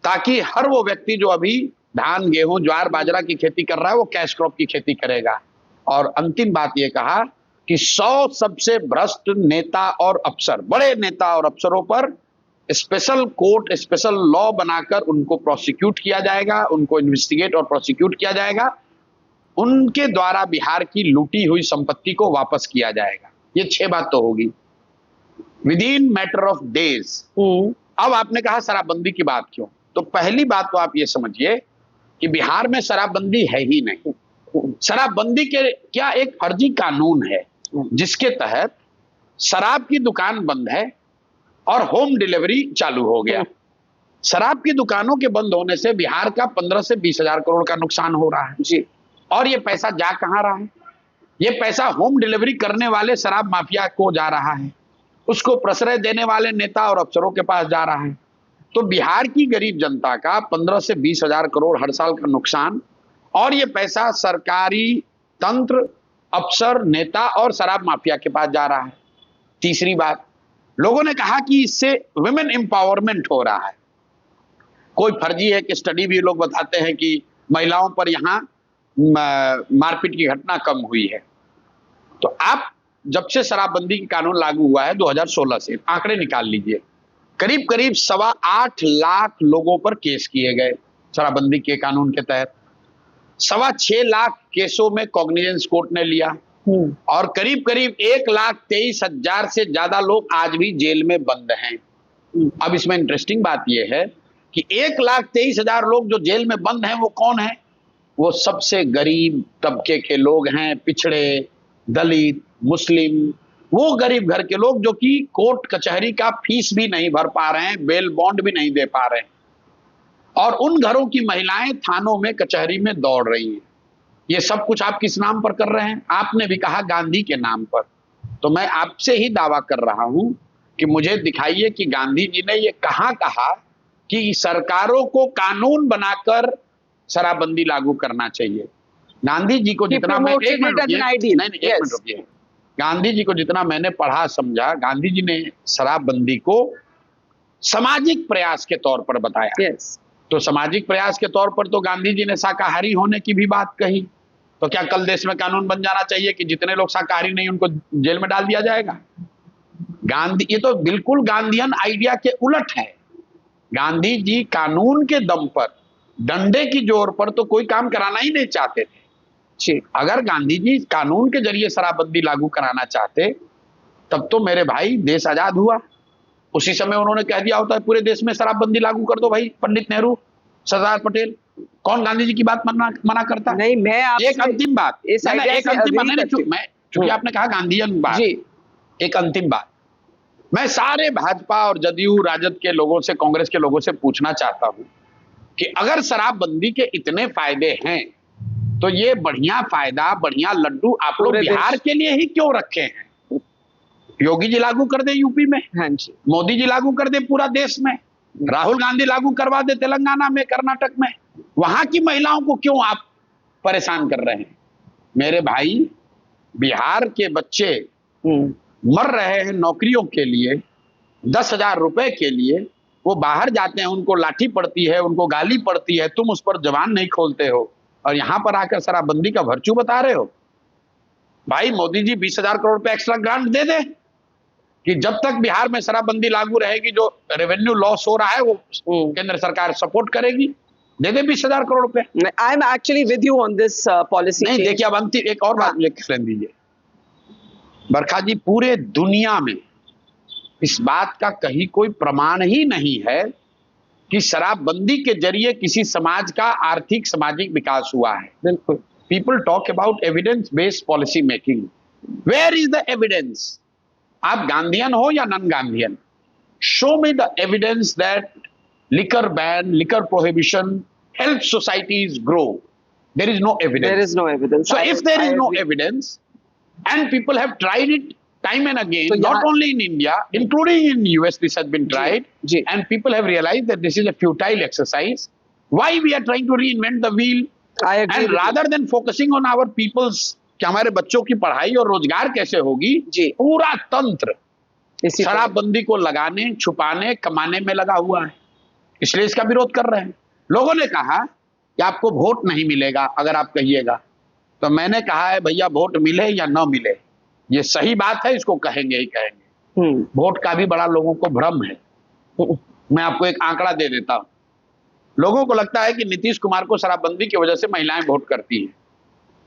ताकि हर वो व्यक्ति जो अभी धान, गेहूं, ज्वार, बाजरा की खेती कर रहा है वो कैश क्रॉप की खेती करेगा। और अंतिम बात ये कहा कि 100 सबसे भ्रष्ट नेता और अफसर, बड़े नेता और अफसरों पर स्पेशल कोर्ट, स्पेशल लॉ बनाकर उनको प्रोसिक्यूट किया जाएगा, उनको इन्वेस्टिगेट और प्रोसिक्यूट किया जाएगा, उनके द्वारा बिहार की लूटी हुई संपत्ति को वापस किया जाएगा। ये 6 बात तो होगी with in matter of days. अब आपने कहा शराबबंदी की बात क्यों, तो पहली बात तो आप ये समझिए कि बिहार में शराबबंदी है ही नहीं। शराबबंदी के क्या एक फर्जी कानून है जिसके तहत शराब की दुकान बंद है और होम डिलीवरी चालू हो गया। शराब की दुकानों के बंद होने से बिहार का 15 से 20 हजार करोड़ का नुकसान हो रहा है जी। और ये पैसा जा कहां रहा है? ये पैसा होम डिलीवरी करने वाले शराब माफिया को जा रहा है, उसको प्रश्रय देने वाले नेता और अफसरों के पास जा रहा है। तो बिहार की गरीब जनता का 15 से 20 हजार करोड़ हर साल का नुकसान, और ये पैसा सरकारी तंत्र, अफसर, नेता और शराब माफिया के पास जा रहा है। तीसरी बात, लोगों ने कहा कि इससे वुमेन एम्पावरमेंट हो रहा है। कोई फर्जी है कि स्टडी भी लोग बताते हैं कि महिलाओं पर यहाँ मारपीट की घटना कम हुई है। तो आप जब से शराबबंदी की कानून लागू हुआ है 2016 से, आंकड़े निकाल लीजिए, करीब करीब 8.25 लाख लोगों पर केस किए गए शराबबंदी के कानून के तहत। 6.25 लाख केसों में कॉग्निजेंस कोर्ट ने लिया, और करीब करीब 1,23,000 से ज्यादा लोग आज भी जेल में बंद हैं। अब इसमें इंटरेस्टिंग बात यह है कि 1,23,000 लोग जो जेल में बंद हैं वो कौन है? वो सबसे गरीब तबके के लोग हैं, पिछड़े, दलित, मुस्लिम, वो गरीब घर के लोग जो कि कोर्ट कचहरी का फीस भी नहीं भर पा रहे हैं, बेल बॉन्ड भी नहीं दे पा रहे हैं, और उन घरों की महिलाएं थानों में, कचहरी में दौड़ रही हैं। ये सब कुछ आप किस नाम पर कर रहे हैं? आपने भी कहा गांधी के नाम पर। तो मैं आपसे ही दावा कर रहा हूं कि मुझे दिखाइए कि गांधी जी ने ये कहां कहा कि सरकारों को कानून बनाकर शराबबंदी लागू करना चाहिए। गांधी जी को जितना मैं एक मिनट रुकिए, गांधी जी को जितना मैंने पढ़ा समझा, गांधी जी ने शराबबंदी को सामाजिक प्रयास के तौर पर बताया। तो सामाजिक प्रयास के तौर पर तो गांधी जी ने शाकाहारी होने की भी बात कही। तो क्या कल देश में कानून बन जाना चाहिए कि जितने लोग शाकाहारी नहीं उनको जेल में डाल दिया जाएगा? गांधी, ये तो बिल्कुल गांधीयन आइडिया के उलट है। गांधी जी कानून के दम पर, डंडे की जोर पर तो कोई काम कराना ही नहीं चाहते थे। अगर गांधी जी कानून के जरिए शराबबंदी लागू कराना चाहते तब तो मेरे भाई देश आजाद हुआ। उसी समय उन्होंने कह दिया होता है पूरे देश में शराबबंदी लागू कर दो भाई, पंडित नेहरू, सरदार पटेल। कौन गांधी जी की बात मना करता? नहीं, मैं एक अंतिम बात, चूंकि आपने कहा गांधीयन बात, एक अंतिम बात, मैं सारे भाजपा और जदयू राजद के लोगों से, कांग्रेस के लोगों से पूछना चाहता हूं कि अगर शराबबंदी के इतने फायदे हैं तो ये बढ़िया फायदा, बढ़िया लड्डू आप लोग बिहार के लिए ही क्यों रखे हैं? योगी जी लागू कर दे यूपी में, हाँ जी, मोदी जी लागू कर दे पूरा देश में, राहुल गांधी लागू करवा दे तेलंगाना में, कर्नाटक में, वहां की महिलाओं को क्यों आप परेशान कर रहे हैं? मेरे भाई, बिहार के बच्चे मर रहे हैं नौकरियों के लिए, 10,000 रुपए के लिए, वो बाहर जाते हैं, उनको लाठी पड़ती है, उनको गाली पड़ती है, तुम उस पर जबान नहीं खोलते हो, और यहां पर आकर शराबबंदी का वर्चू बता रहे हो। भाई मोदी जी 20,000 करोड़ रुपए एक्स्ट्रा ग्रांट दे दे कि जब तक बिहार में शराबबंदी लागू रहेगी जो रेवेन्यू लॉस हो रहा है वो केंद्र सरकार सपोर्ट करेगी। दे दे 20,000 करोड़ रुपए। I am actually with you on this policy. नहीं, देखिए अब अंतिम एक और बात मुझे एक्सप्लेन दीजिए। बरखा जी, पूरे दुनिया में इस बात का कहीं कोई प्रमाण ही नहीं है कि शराबबंदी के जरिए किसी समाज का आर्थिक सामाजिक विकास हुआ है। बिल्कुल, people talk about evidence based policy making, where is the evidence? आप गांधीयन हो या non Gandhian, show me the evidence that liquor ban, liquor prohibition helps societies grow. There is no evidence. There is no evidence. So if there is no evidence, and people have tried it time and again, so not only in India, including in US, this has been tried, and people have realized that this is a futile exercise. Why we are trying to reinvent the wheel? I agree. And rather than focusing on our people's, कि हमारे बच्चों की पढ़ाई और रोजगार कैसे होगी, पूरा तंत्र शराबबंदी को लगाने, छुपाने, कमाने में लगा हुआ है। इसलिए इसका विरोध कर रहे हैं। लोगों ने कहा कि आपको वोट नहीं मिलेगा अगर आप कहिएगा, तो मैंने कहा है भैया वोट मिले या न मिले, ये सही बात है, इसको कहेंगे ही कहेंगे। वोट का भी बड़ा लोगों को भ्रम है। मैं आपको एक आंकड़ा दे देता हूं। लोगों को लगता है कि नीतीश कुमार को शराबबंदी की वजह से महिलाएं वोट करती हैं।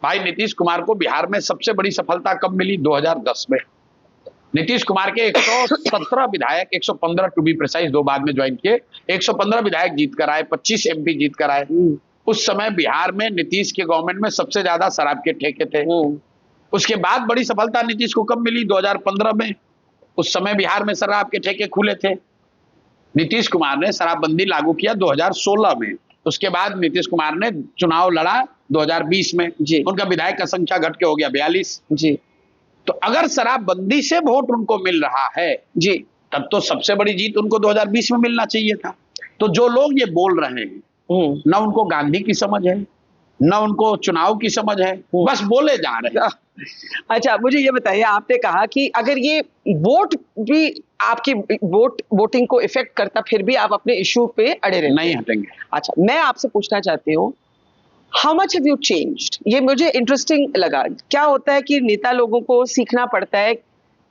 भाई, नीतीश कुमार को बिहार में सबसे बड़ी सफलता कब मिली? 2010 में। नीतीश कुमार के 117 विधायक, 115 टू बी प्रिसाइज, 2 बाद में ज्वाइन किए, 115 विधायक जीत कर आए, 25 एमपी जीत कर आए। उस समय बिहार में नीतीश के गवर्नमेंट में सबसे ज्यादा शराब के ठेके थे। उसके बाद बड़ी सफलता नीतीश को कब मिली? 2015 में। उस समय बिहार में शराब के ठेके खुले थे। नीतीश कुमार ने शराबबंदी लागू किया 2016 में। उसके बाद नीतीश कुमार ने चुनाव लड़ा 2020 में जी। उनका विधायक का संख्या घट के हो गया 42 जी तो अगर शराबबंदी से वोट उनको मिल रहा है जी तब तो सबसे बड़ी जीत उनको 2020 में मिलना चाहिए था। तो जो लोग ये बोल रहे हैं न उनको गांधी की समझ है न उनको चुनाव की समझ है, बस बोले जा रहे हैं। अच्छा मुझे ये बताइए, आपने कहा कि अगर ये वोट भी आपकी वोटिंग को इफेक्ट करता फिर भी आप अपने इशू पे अड़े रहते नहीं हटेंगे। अच्छा मैं आपसे पूछना चाहती हूँ, how much have you changed? ये मुझे इंटरेस्टिंग लगा। क्या होता है कि नेता लोगों को सीखना पड़ता है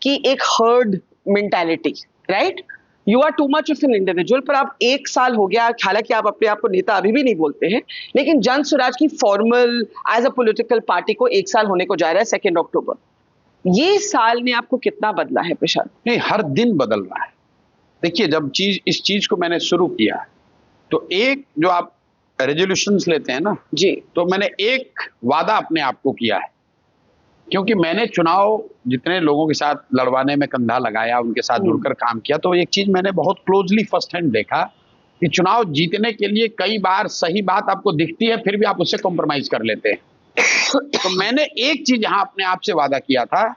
कि एक herd mentality, right? You are too much of an individual. पर आप 1 साल हो गया, हालांकि आप अपने आप को नेता अभी भी नहीं बोलते हैं, लेकिन जन स्वराज की formal as a political party को 1 साल होने को जा रहा है 2 अक्टूबर। ये साल ने आपको कितना बदला है प्रशांत? नहीं, हर दिन बदल रहा है। देखिए, जब इस चीज को मैंने शुरू किया तो एक जो आप रेजोल्यूशंस लेते हैं ना जी, तो मैंने एक वादा अपने आप को किया है, क्योंकि मैंने चुनाव जितने लोगों के साथ लड़वाने में कंधा लगाया, उनके साथ जुड़कर काम किया, तो एक चीज मैंने बहुत क्लोजली फर्स्ट हैंड देखा कि चुनाव जीतने के लिए कई बार सही बात आपको दिखती है फिर भी आप उससे कॉम्प्रोमाइज कर लेते हैं। तो मैंने एक चीज यहां अपने आप से वादा किया था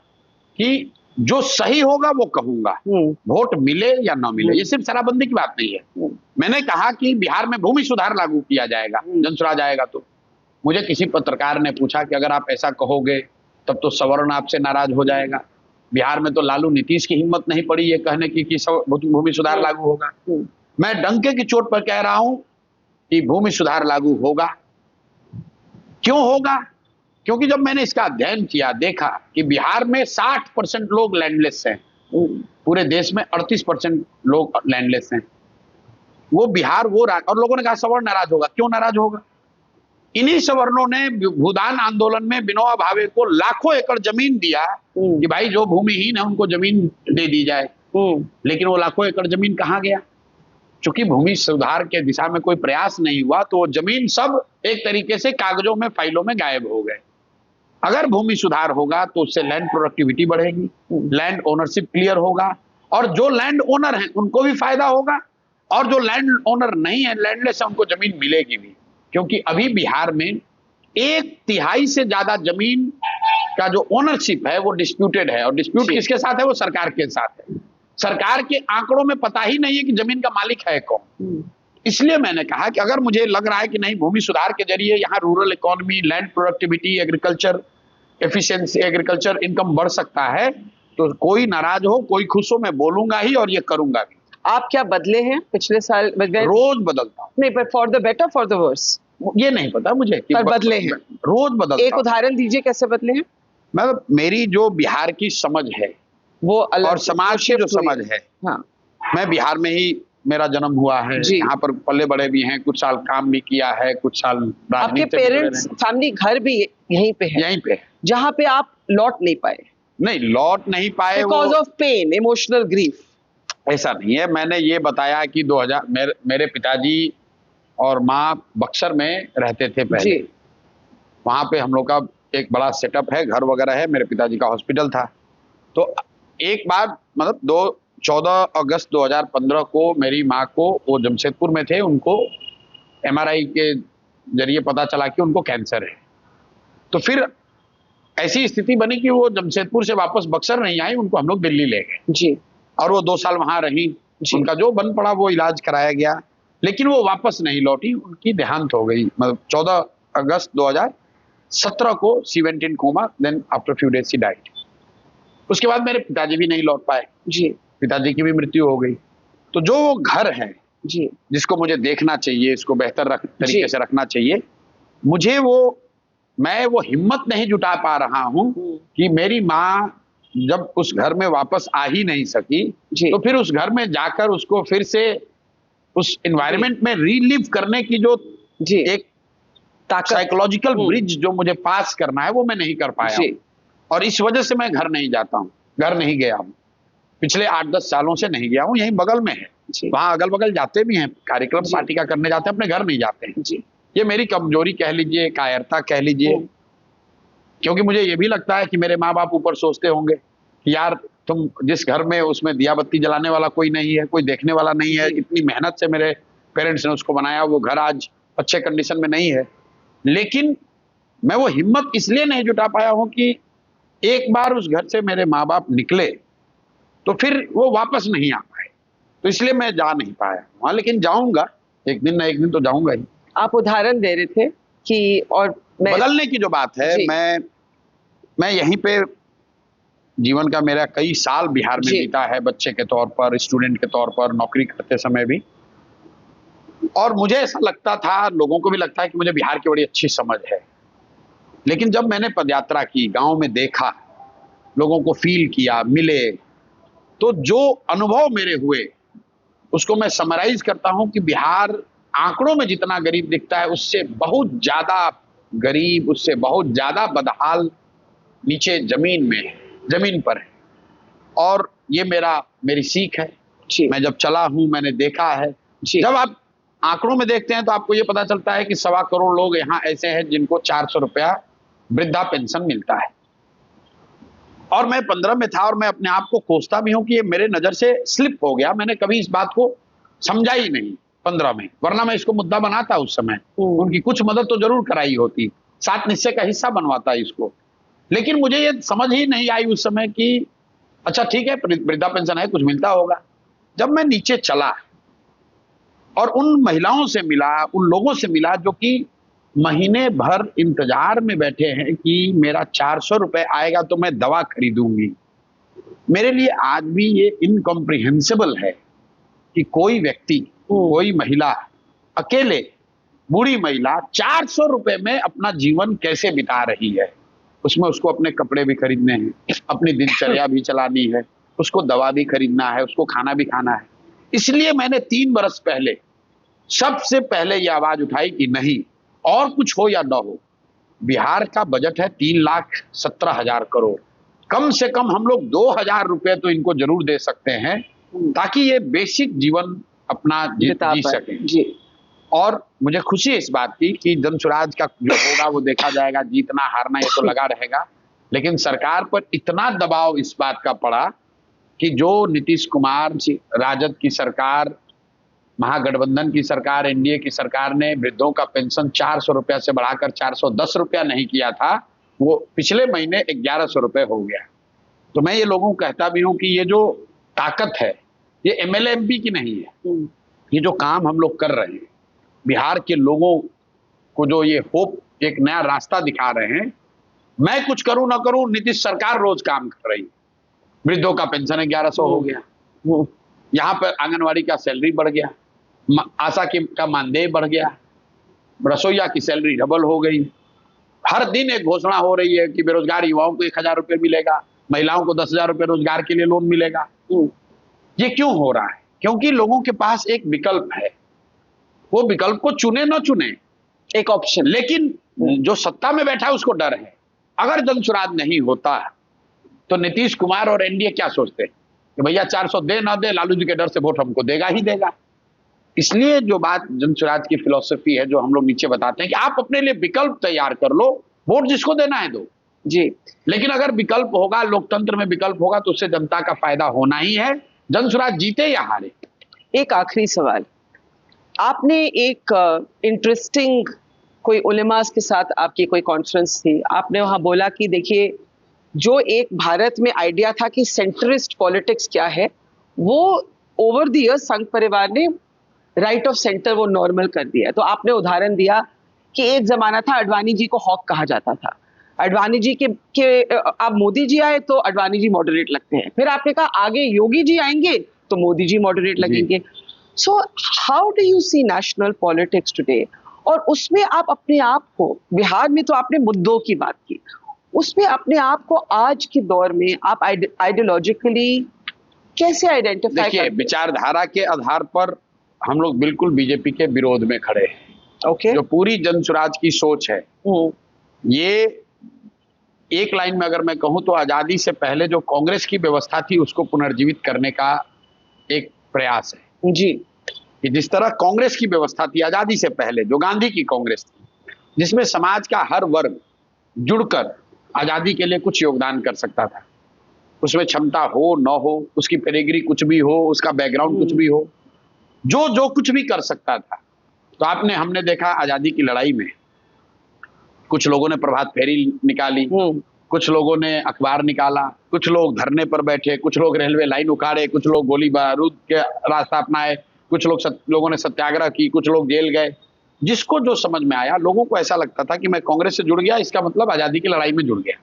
कि जो सही होगा वो कहूंगा, वोट मिले या ना मिले। ये सिर्फ शराबबंदी की बात नहीं है। मैंने कहा कि बिहार में भूमि सुधार लागू किया जाएगा, जनसुराज आएगा। तो मुझे किसी पत्रकार ने पूछा कि अगर आप ऐसा कहोगे तब तो सवर्ण आपसे नाराज हो जाएगा। बिहार में तो लालू नीतीश की हिम्मत नहीं पड़ी ये कहने की कि भूमि सुधार लागू होगा। मैं डंके की चोट पर कह रहा हूं कि भूमि सुधार लागू होगा। क्यों होगा? क्योंकि जब मैंने इसका अध्ययन किया, देखा कि बिहार में 60% लोग लैंडलेस हैं, पूरे देश में 38% लोग लैंडलेस हैं। वो बिहार और लोगों ने कहा सवर्ण नाराज होगा। क्यों नाराज होगा? इन्हीं सवर्णों ने भूदान आंदोलन में विनोबा भावे को लाखों एकड़ जमीन दिया कि भाई जो भूमिहीन है उनको जमीन दे दी जाए। लेकिन वो लाखों एकड़ जमीन कहाँ गया? चूंकि भूमि सुधार के दिशा में कोई प्रयास नहीं हुआ तो वो जमीन सब एक तरीके से कागजों में, फाइलों में गायब हो गए। अगर भूमि सुधार होगा तो उससे लैंड प्रोडक्टिविटी बढ़ेगी, लैंड ओनरशिप क्लियर होगा, और जो लैंड ओनर है उनको भी फायदा होगा, और जो लैंड ओनर नहीं है, लैंडलेस है, उनको जमीन मिलेगी भी। क्योंकि अभी बिहार में 1/3 से ज्यादा जमीन का जो ओनरशिप है वो डिस्प्यूटेड है, और डिस्प्यूट किसके साथ है? वो सरकार के साथ है। सरकार के आंकड़ों में पता ही नहीं है कि जमीन का मालिक है कौन। इसलिए मैंने कहा कि अगर मुझे लग रहा है कि नहीं, भूमि सुधार के जरिए यहाँ rural economy, land productivity, agriculture efficiency, agriculture income बढ़ सकता है, तो कोई नाराज हो कोई खुश हो, मैं बोलूंगा ही और ये करूंगा भी। आप क्या बदले हैं पिछले साल? रोज बदलता हूँ। नहीं, पर for the better, for the worse ये नहीं पता मुझे कि पर बदले हैं। रोज बदलता। एक उदाहरण दीजिए, कैसे बदले हैं? मैं मेरी जो बिहार की समझ है वो अलग, और समाज की जो समझ है। हाँ, मैं बिहार में ही मेरा जन्म हुआ है, यहाँ पर पले बड़े भी हैं, कुछ साल काम भी किया है, कुछ साल आपके पेरेंट्स फैमिली घर भी यहीं पे है? यहीं पे, जहाँ पे आप लौट नहीं पाए? नहीं, लौट नहीं पाए because of pain, emotional grief? ऐसा नहीं है। मैंने ये बताया कि 2000 मेरे पिताजी और माँ बक्सर में रहते थे पहले। वहां पे हम लोग का एक बड़ा सेटअप है, घर वगैरह है, मेरे पिताजी का हॉस्पिटल था। तो एक बार मतलब 14 अगस्त 2015 को मेरी माँ को, वो जमशेदपुर में थे, उनको MRI के जरिए पता चला कि उनको कैंसर है। तो फिर ऐसी स्थिति बनी कि वो जमशेदपुर से वापस बक्सर नहीं आई, उनको हम लोग दिल्ली ले गए जी, और वो 2 साल वहां रही। उनका जो बन पड़ा वो इलाज कराया गया, लेकिन वो वापस नहीं लौटी, उनकी देहांत हो गई। मतलब 14 अगस्त 2017 को she went in coma, then after few days she died. उसके बाद मेरे पिताजी भी नहीं लौट पाए जी, पिताजी की भी मृत्यु हो गई। तो जो वो घर है जी, जिसको मुझे देखना चाहिए, इसको बेहतर तरीके से रखना चाहिए, मैं वो हिम्मत नहीं जुटा पा रहा हूं कि मेरी माँ जब उस घर में वापस आ ही नहीं सकी, तो फिर उस घर में जाकर उसको फिर से उस एनवायरनमेंट में रीलिव करने की जो एक साइकोलॉजिकल ब्रिज जो मुझे पास करना है वो मैं नहीं कर पाया, और इस वजह से मैं घर नहीं जाता हूँ, घर नहीं गया हूँ। पिछले 8-10 सालों से नहीं गया हूँ। यहीं बगल में है, वहां अगल बगल जाते भी हैं, कार्यक्रम पार्टी का करने जाते हैं, अपने घर नहीं जाते हैं जी। ये मेरी कमजोरी कह लीजिए, कायरता कह लीजिए, क्योंकि मुझे ये भी लगता है कि मेरे माँ बाप ऊपर सोचते होंगे कि यार तुम जिस घर में, उसमें दिया बत्ती जलाने वाला कोई नहीं है, कोई देखने वाला नहीं है, इतनी मेहनत से मेरे पेरेंट्स ने उसको बनाया, वो घर आज अच्छे कंडीशन में नहीं है। लेकिन मैं वो हिम्मत इसलिए नहीं जुटा पाया हूं कि एक बार उस घर से मेरे माँ बाप निकले तो फिर वो वापस नहीं आ पाए, तो इसलिए मैं जा नहीं पाया वहां, लेकिन जाऊंगा एक दिन ना एक दिन तो जाऊंगा ही। आप उदाहरण दे रहे थे कि और बदलने की जो बात है, मैं यहीं पे जीवन का मेरा कई साल बिहार में बीता है, बच्चे के तौर पर, स्टूडेंट के तौर पर, नौकरी करते समय भी, और मुझे ऐसा लगता था, लोगों को भी लगता है कि मुझे बिहार की बड़ी अच्छी समझ है। लेकिन जब मैंने पदयात्रा की, गांव में देखा, लोगों को फील किया, मिले, तो जो अनुभव मेरे हुए उसको मैं समराइज करता हूं कि बिहार आंकड़ों में जितना गरीब दिखता है उससे बहुत ज्यादा गरीब, उससे बहुत ज्यादा बदहाल नीचे जमीन पर है। और ये मेरी सीख है। मैं जब चला हूं, मैंने देखा है। जब आप आंकड़ों में देखते हैं तो आपको ये पता चलता है कि 1.25 करोड़ लोग यहाँ ऐसे हैं जिनको 400 रुपया वृद्धा पेंशन मिलता है। और मैं 15 में था और मैं अपने आप को कोसता भी हूं कि ये मेरे नजर से स्लिप हो गया, मैंने कभी इस बात को समझा ही नहीं 15 में, वरना मैं इसको मुद्दा बनाता उस समय, उनकी कुछ मदद तो जरूर कराई होती, 7 निश्चय का हिस्सा बनवाता इसको। लेकिन मुझे ये समझ ही नहीं आई उस समय कि अच्छा ठीक है, वृद्धा पेंशन है, कुछ मिलता होगा। जब मैं नीचे चला और उन महिलाओं से मिला, उन लोगों से मिला जो कि महीने भर इंतजार में बैठे हैं कि मेरा 400 रुपए आएगा तो मैं दवा खरीदूंगी, मेरे लिए आज भी ये इनकॉम्प्रिहेंसिबल है कि कोई व्यक्ति, कोई महिला, अकेले बूढ़ी महिला 400 रुपए में अपना जीवन कैसे बिता रही है। उसमें उसको अपने कपड़े भी खरीदने हैं, अपनी दिनचर्या भी चलानी है, उसको दवा भी खरीदना है, उसको खाना भी खाना है। इसलिए मैंने 3 बरस पहले सबसे पहले ये आवाज उठाई कि नहीं, और कुछ हो या ना हो, बिहार का बजट है 3,17,000 करोड़, कम से कम हम लोग 2,000 रुपए तो इनको जरूर दे सकते हैं ताकि ये बेसिक जीवन अपना जी सके। और मुझे खुशी है इस बात की कि जनसुराज का जो होगा वो देखा जाएगा, जीतना हारना ये तो लगा रहेगा। लेकिन सरकार पर इतना दबाव इस बात का पड़ा कि जो नीतीश कुमार, राजद की सरकार, महागठबंधन की सरकार, एनडीए की सरकार ने वृद्धों का पेंशन 400 रुपया से बढ़ाकर 410 रुपया नहीं किया था, वो पिछले महीने 1100 रुपए हो गया। तो मैं ये लोगों को कहता भी हूं कि ये जो ताकत है ये एमएलए एमपी की नहीं है, ये जो काम हम लोग कर रहे हैं, बिहार के लोगों को जो ये होप, एक नया रास्ता दिखा रहे हैं। मैं कुछ करूं ना करूं, नीतीश सरकार रोज काम कर रही है। वृद्धों का पेंशन 1100 हो गया, यहाँ पर आंगनवाड़ी का सैलरी बढ़ गया, आशा का मानदेय बढ़ गया, रसोईया की सैलरी डबल हो गई। हर दिन एक घोषणा हो रही है कि बेरोजगार युवाओं को 1,000 रुपये मिलेगा, महिलाओं को 10,000 रुपये रोजगार के लिए लोन मिलेगा। ये क्यों हो रहा है? क्योंकि लोगों के पास एक विकल्प है, वो विकल्प को चुने ना चुने, एक ऑप्शन। लेकिन जो सत्ता में बैठा है उसको डर है। अगर जनसुराज नहीं होता तो नीतीश कुमार और एनडीए क्या सोचते कि भैया 400 दे ना दे, लालू जी के डर से वोट हमको देगा ही देगा। इसलिए जो बात जनसुराज की फिलॉसफी है, जो हम लोग नीचे बताते हैं कि आप अपने लिए विकल्प तैयार कर लो, वोट जिसको देना है दो जी। लेकिन अगर विकल्प होगा, लोकतंत्र में विकल्प होगा, तो उससे जनता का फायदा होना ही है, जनसुराज जीते या हारे। एक आखिरी सवाल, आपने एक इंटरेस्टिंग कोई उलेमास के साथ आपकी कोई कॉन्फ्रेंस थी, आपने वहां बोला कि देखिए जो एक भारत में आइडिया था कि सेंट्रिस्ट पॉलिटिक्स क्या है, वो ओवर द ईयर्स संघ परिवार ने राइट ऑफ सेंटर वो नॉर्मल कर दिया है। तो आपने उदाहरण दिया कि एक जमाना था अडवाणी जी को हॉक कहा जाता था, अडवाणी जी के अब मोदी जी आए तो अडवाणी जी मॉडरेट लगते हैं, फिर आपने कहा आगे योगी जी आएंगे तो मोदी जी मॉडरेट लगेंगे। So how do you see national politics today? और उसमें आप अपने आप को, बिहार में तो आपने मुद्दों की बात की, उसमें अपने आप को आज के दौर में आप आइडियोलॉजिकली कैसे आइडेंटिफाई करते हैं? विचारधारा के आधार पर हम लोग बिल्कुल बीजेपी के विरोध में खड़े हैं। ओके। जो पूरी जनसुराज की सोच है, ये एक लाइन में अगर मैं कहूं तो आजादी से पहले जो कांग्रेस की व्यवस्था थी उसको पुनर्जीवित करने का एक प्रयास है जी। कि जिस तरह कांग्रेस की व्यवस्था थी आजादी से पहले, जो गांधी की कांग्रेस थी, जिसमें समाज का हर वर्ग जुड़कर आजादी के लिए कुछ योगदान कर सकता था, उसमें क्षमता हो न हो, उसकी पेडिग्री कुछ भी हो, उसका बैकग्राउंड कुछ भी हो, जो कुछ भी कर सकता था। तो हमने देखा आजादी की लड़ाई में कुछ लोगों ने प्रभात फेरी निकाली, कुछ लोगों ने अखबार निकाला, कुछ लोग धरने पर बैठे, कुछ लोग रेलवे लाइन उखाड़े, कुछ लोग गोली बारूद के रास्ता अपनाए, कुछ लोगों ने सत्याग्रह की, कुछ लोग जेल गए। जिसको जो समझ में आया, लोगों को ऐसा लगता था कि मैं कांग्रेस से जुड़ गया, इसका मतलब आजादी की लड़ाई में जुड़ गया।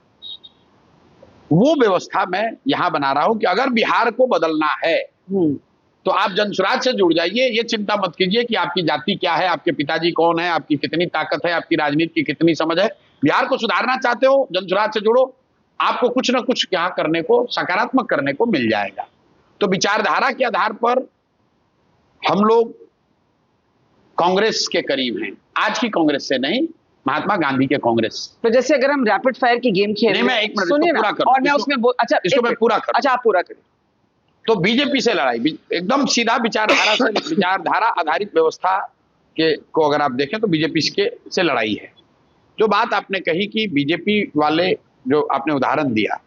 वो व्यवस्था मैं यहां बना रहा हूं कि अगर बिहार को बदलना है तो आप जनसुराज से जुड़ जाइए। ये चिंता मत कीजिए कि आपकी जाति क्या है, आपके पिताजी कौन है, आपकी कितनी ताकत है, आपकी राजनीति की कितनी समझ है। बिहार को सुधारना चाहते हो, जनसुराज से जुड़ो, आपको कुछ ना कुछ यहाँ करने को, सकारात्मक करने को मिल जाएगा। तो विचारधारा के आधार पर हम लोग कांग्रेस के करीब हैं, आज की कांग्रेस से नहीं, महात्मा गांधी के कांग्रेस। तो जैसे अगर हम रैपिड फायर की गेम खेल, मैं एक मिनट सुनिए पूरा ना, करूं, और मैं उसमें अच्छा इसको मैं पूरा करूं। अच्छा, आप पूरा करें। तो बीजेपी से लड़ाई एकदम सीधा विचारधारा से, विचारधारा आधारित व्यवस्था के को अगर आप देखें तो बीजेपी से लड़ाई है। जो बात आपने कही कि बीजेपी वाले, जो आपने उदाहरण दिया,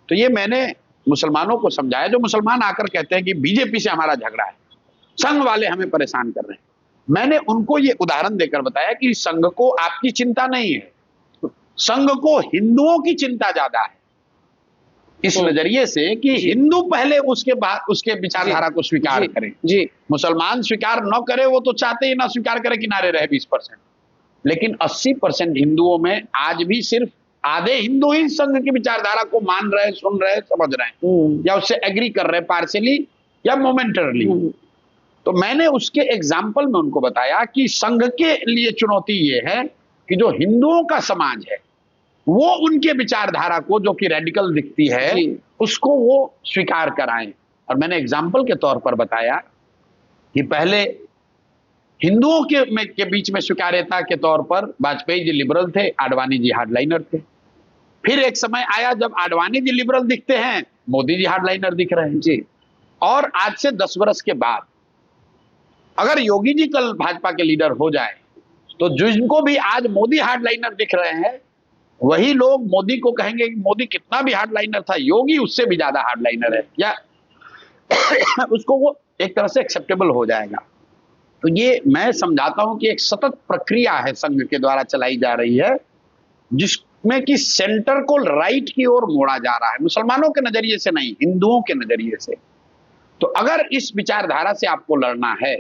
तो ये मैंने मुसलमानों को समझाया। जो मुसलमान आकर कहते हैं कि बीजेपी से हमारा झगड़ा है, संघ वाले हमें परेशान कर रहे हैं, मैंने उनको ये उदाहरण देकर बताया कि संघ को आपकी चिंता नहीं है, संघ को हिंदुओं की चिंता ज्यादा है। इस नजरिए से कि हिंदू पहले उसके बाद उसके विचारधारा को स्वीकार करें। जी, मुसलमान स्वीकार न करे, वो तो चाहते ही ना स्वीकार करे, किनारे रहे 20%, लेकिन 80% हिंदुओं में आज भी सिर्फ आधे हिंदू ही संघ की विचारधारा को मान रहे, सुन रहे, समझ रहे हैं, या उससे एग्री कर रहे, पार्शियली या मोमेंटरली। तो मैंने उसके एग्जाम्पल में उनको बताया कि संघ के लिए चुनौती ये है कि जो हिंदुओं का समाज है वो उनके विचारधारा को, जो कि रेडिकल दिखती है, उसको वो स्वीकार कराएं। और मैंने एग्जाम्पल के तौर पर बताया कि पहले हिंदुओं के बीच में स्वीकार्यता के तौर पर वाजपेयी जी लिबरल थे, आडवाणी जी हार्डलाइनर थे। फिर एक समय आया जब आडवाणी जी लिबरल दिखते हैं, मोदी जी हार्डलाइनर दिख रहे हैं जी। और आज से 10 वर्ष के बाद अगर योगी जी कल भाजपा के लीडर हो जाए तो जिनको भी आज मोदी हार्डलाइनर दिख रहे हैं, वही लोग मोदी को कहेंगे कि मोदी कितना भी हार्डलाइनर था, योगी उससे भी ज्यादा हार्डलाइनर है, या उसको वो एक तरह से एक्सेप्टेबल हो जाएगा। तो ये मैं समझाता हूं कि एक सतत प्रक्रिया है संघ के द्वारा चलाई जा रही है, जिसमें कि सेंटर को राइट की ओर मोड़ा जा रहा है, मुसलमानों के नजरिए से नहीं, हिंदुओं के नजरिए से। तो अगर इस विचारधारा से आपको लड़ना है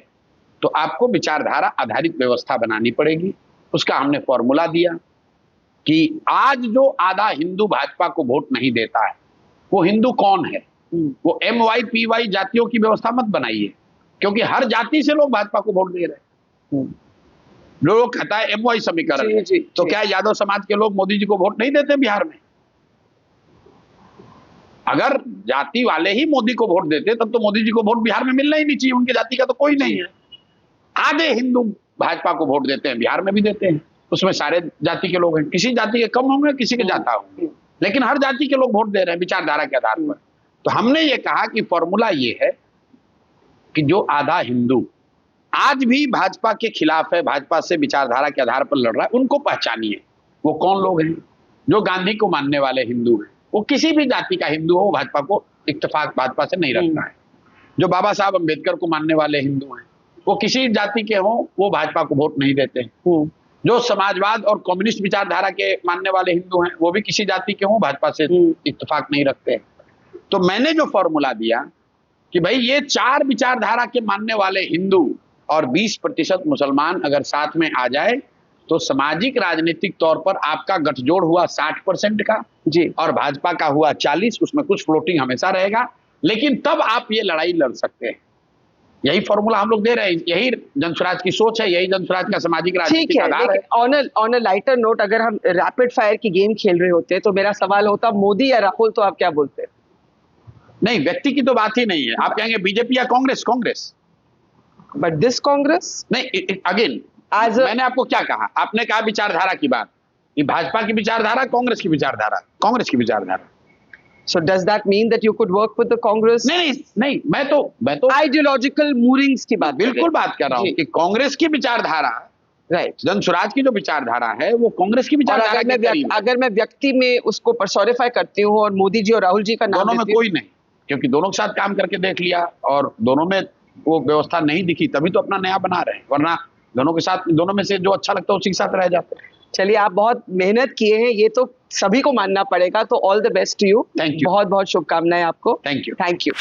तो आपको विचारधारा आधारित व्यवस्था बनानी पड़ेगी। उसका हमने फॉर्मूला दिया कि आज जो आधा हिंदू भाजपा को वोट नहीं देता है, वो हिंदू कौन है? वो MYPY जातियों की व्यवस्था मत बनाइए, क्योंकि हर जाति से लोग भाजपा को वोट दे रहे हैं। लोग कहता है MY समीकरण, तो क्या यादव समाज के लोग मोदी जी को वोट नहीं देते बिहार में? अगर जाति वाले ही मोदी को वोट देते तब तो मोदी जी को वोट बिहार में मिलना ही नहीं चाहिए, उनकी जाति का तो कोई नहीं है। आधे हिंदू भाजपा को वोट देते हैं, बिहार में भी देते हैं, उसमें सारे जाति के लोग हैं, किसी जाति के कम होंगे, किसी के ज्यादा होंगे, लेकिन हर जाति के लोग वोट दे रहे हैं विचारधारा के आधार पर। तो हमने ये कहा कि फॉर्मूला ये है कि जो आधा हिंदू आज भी भाजपा के खिलाफ है, भाजपा से विचारधारा के आधार पर लड़ रहा है, उनको पहचानिए। वो कौन लोग हैं? जो गांधी को मानने वाले हिंदू हैं, वो किसी भी जाति का हिंदू हो, भाजपा को इत्तेफाक भाजपा से नहीं रखता है। जो बाबा साहब अम्बेडकर को मानने वाले हिंदू हैं, वो किसी जाति के हों, वो भाजपा को वोट नहीं देते हैं। जो समाजवाद और कम्युनिस्ट विचारधारा के मानने वाले हिंदू हैं, वो भी किसी जाति के हों, भाजपा से इत्तेफाक नहीं रखते हैं। तो मैंने जो फॉर्मूला दिया कि भाई ये 4 विचारधारा के मानने वाले हिंदू और 20% मुसलमान अगर साथ में आ जाए तो सामाजिक राजनीतिक तौर पर आपका गठजोड़ हुआ 60% का जी, और भाजपा का हुआ 40, उसमें कुछ फ्लोटिंग हमेशा रहेगा, लेकिन तब आप ये लड़ाई लड़ सकते हैं। यही फॉर्मूला हम लोग दे रहे हैं, यही जनसुराज की सोच है, यही जनसुराज का सामाजिक राजनीतिक आधार है। ऑन अ लाइटर नोट, अगर हम रैपिड फायर की गेम खेल रहे होते तो मेरा सवाल होता मोदी या राहुल, तो आप क्या बोलते? नहीं, व्यक्ति की तो बात ही नहीं है। आप कहेंगे बीजेपी या कांग्रेस? कांग्रेस। बट दिस कांग्रेस नहीं, अगेन मैंने आपको क्या कहा? आपने कहा विचारधारा की बात, ये भाजपा की विचारधारा, कांग्रेस की विचारधारा, कांग्रेस की विचारधारा। So does that mean that you could work with the Congress? नहीं, मैं तो आइडियोलॉजिकल मूविंग्स की बात बिल्कुल बात कर रहा हूँ कि कांग्रेस की विचारधारा, राइट, जनसुराज की जो विचारधारा है वो कांग्रेस की विचारधारा के करीब है। अगर मैं व्यक्ति में उसको पर्सोनिफाई करती हूँ और मोदी जी और राहुल जी का नाम, दोनों में कोई नहीं, क्योंकि दोनों के साथ काम करके देख लिया और दोनों में वो व्यवस्था नहीं दिखी, तभी तो अपना नया बना रहे हैं, वरना दोनों के साथ, दोनों में से जो अच्छा लगता है उसी के साथ रह जाते हैं। चलिए, आप बहुत मेहनत किए हैं, ये तो सभी को मानना पड़ेगा। तो all the best to you. Thank you. बहुत बहुत शुभकामनाएं आपको। Thank you. Thank you.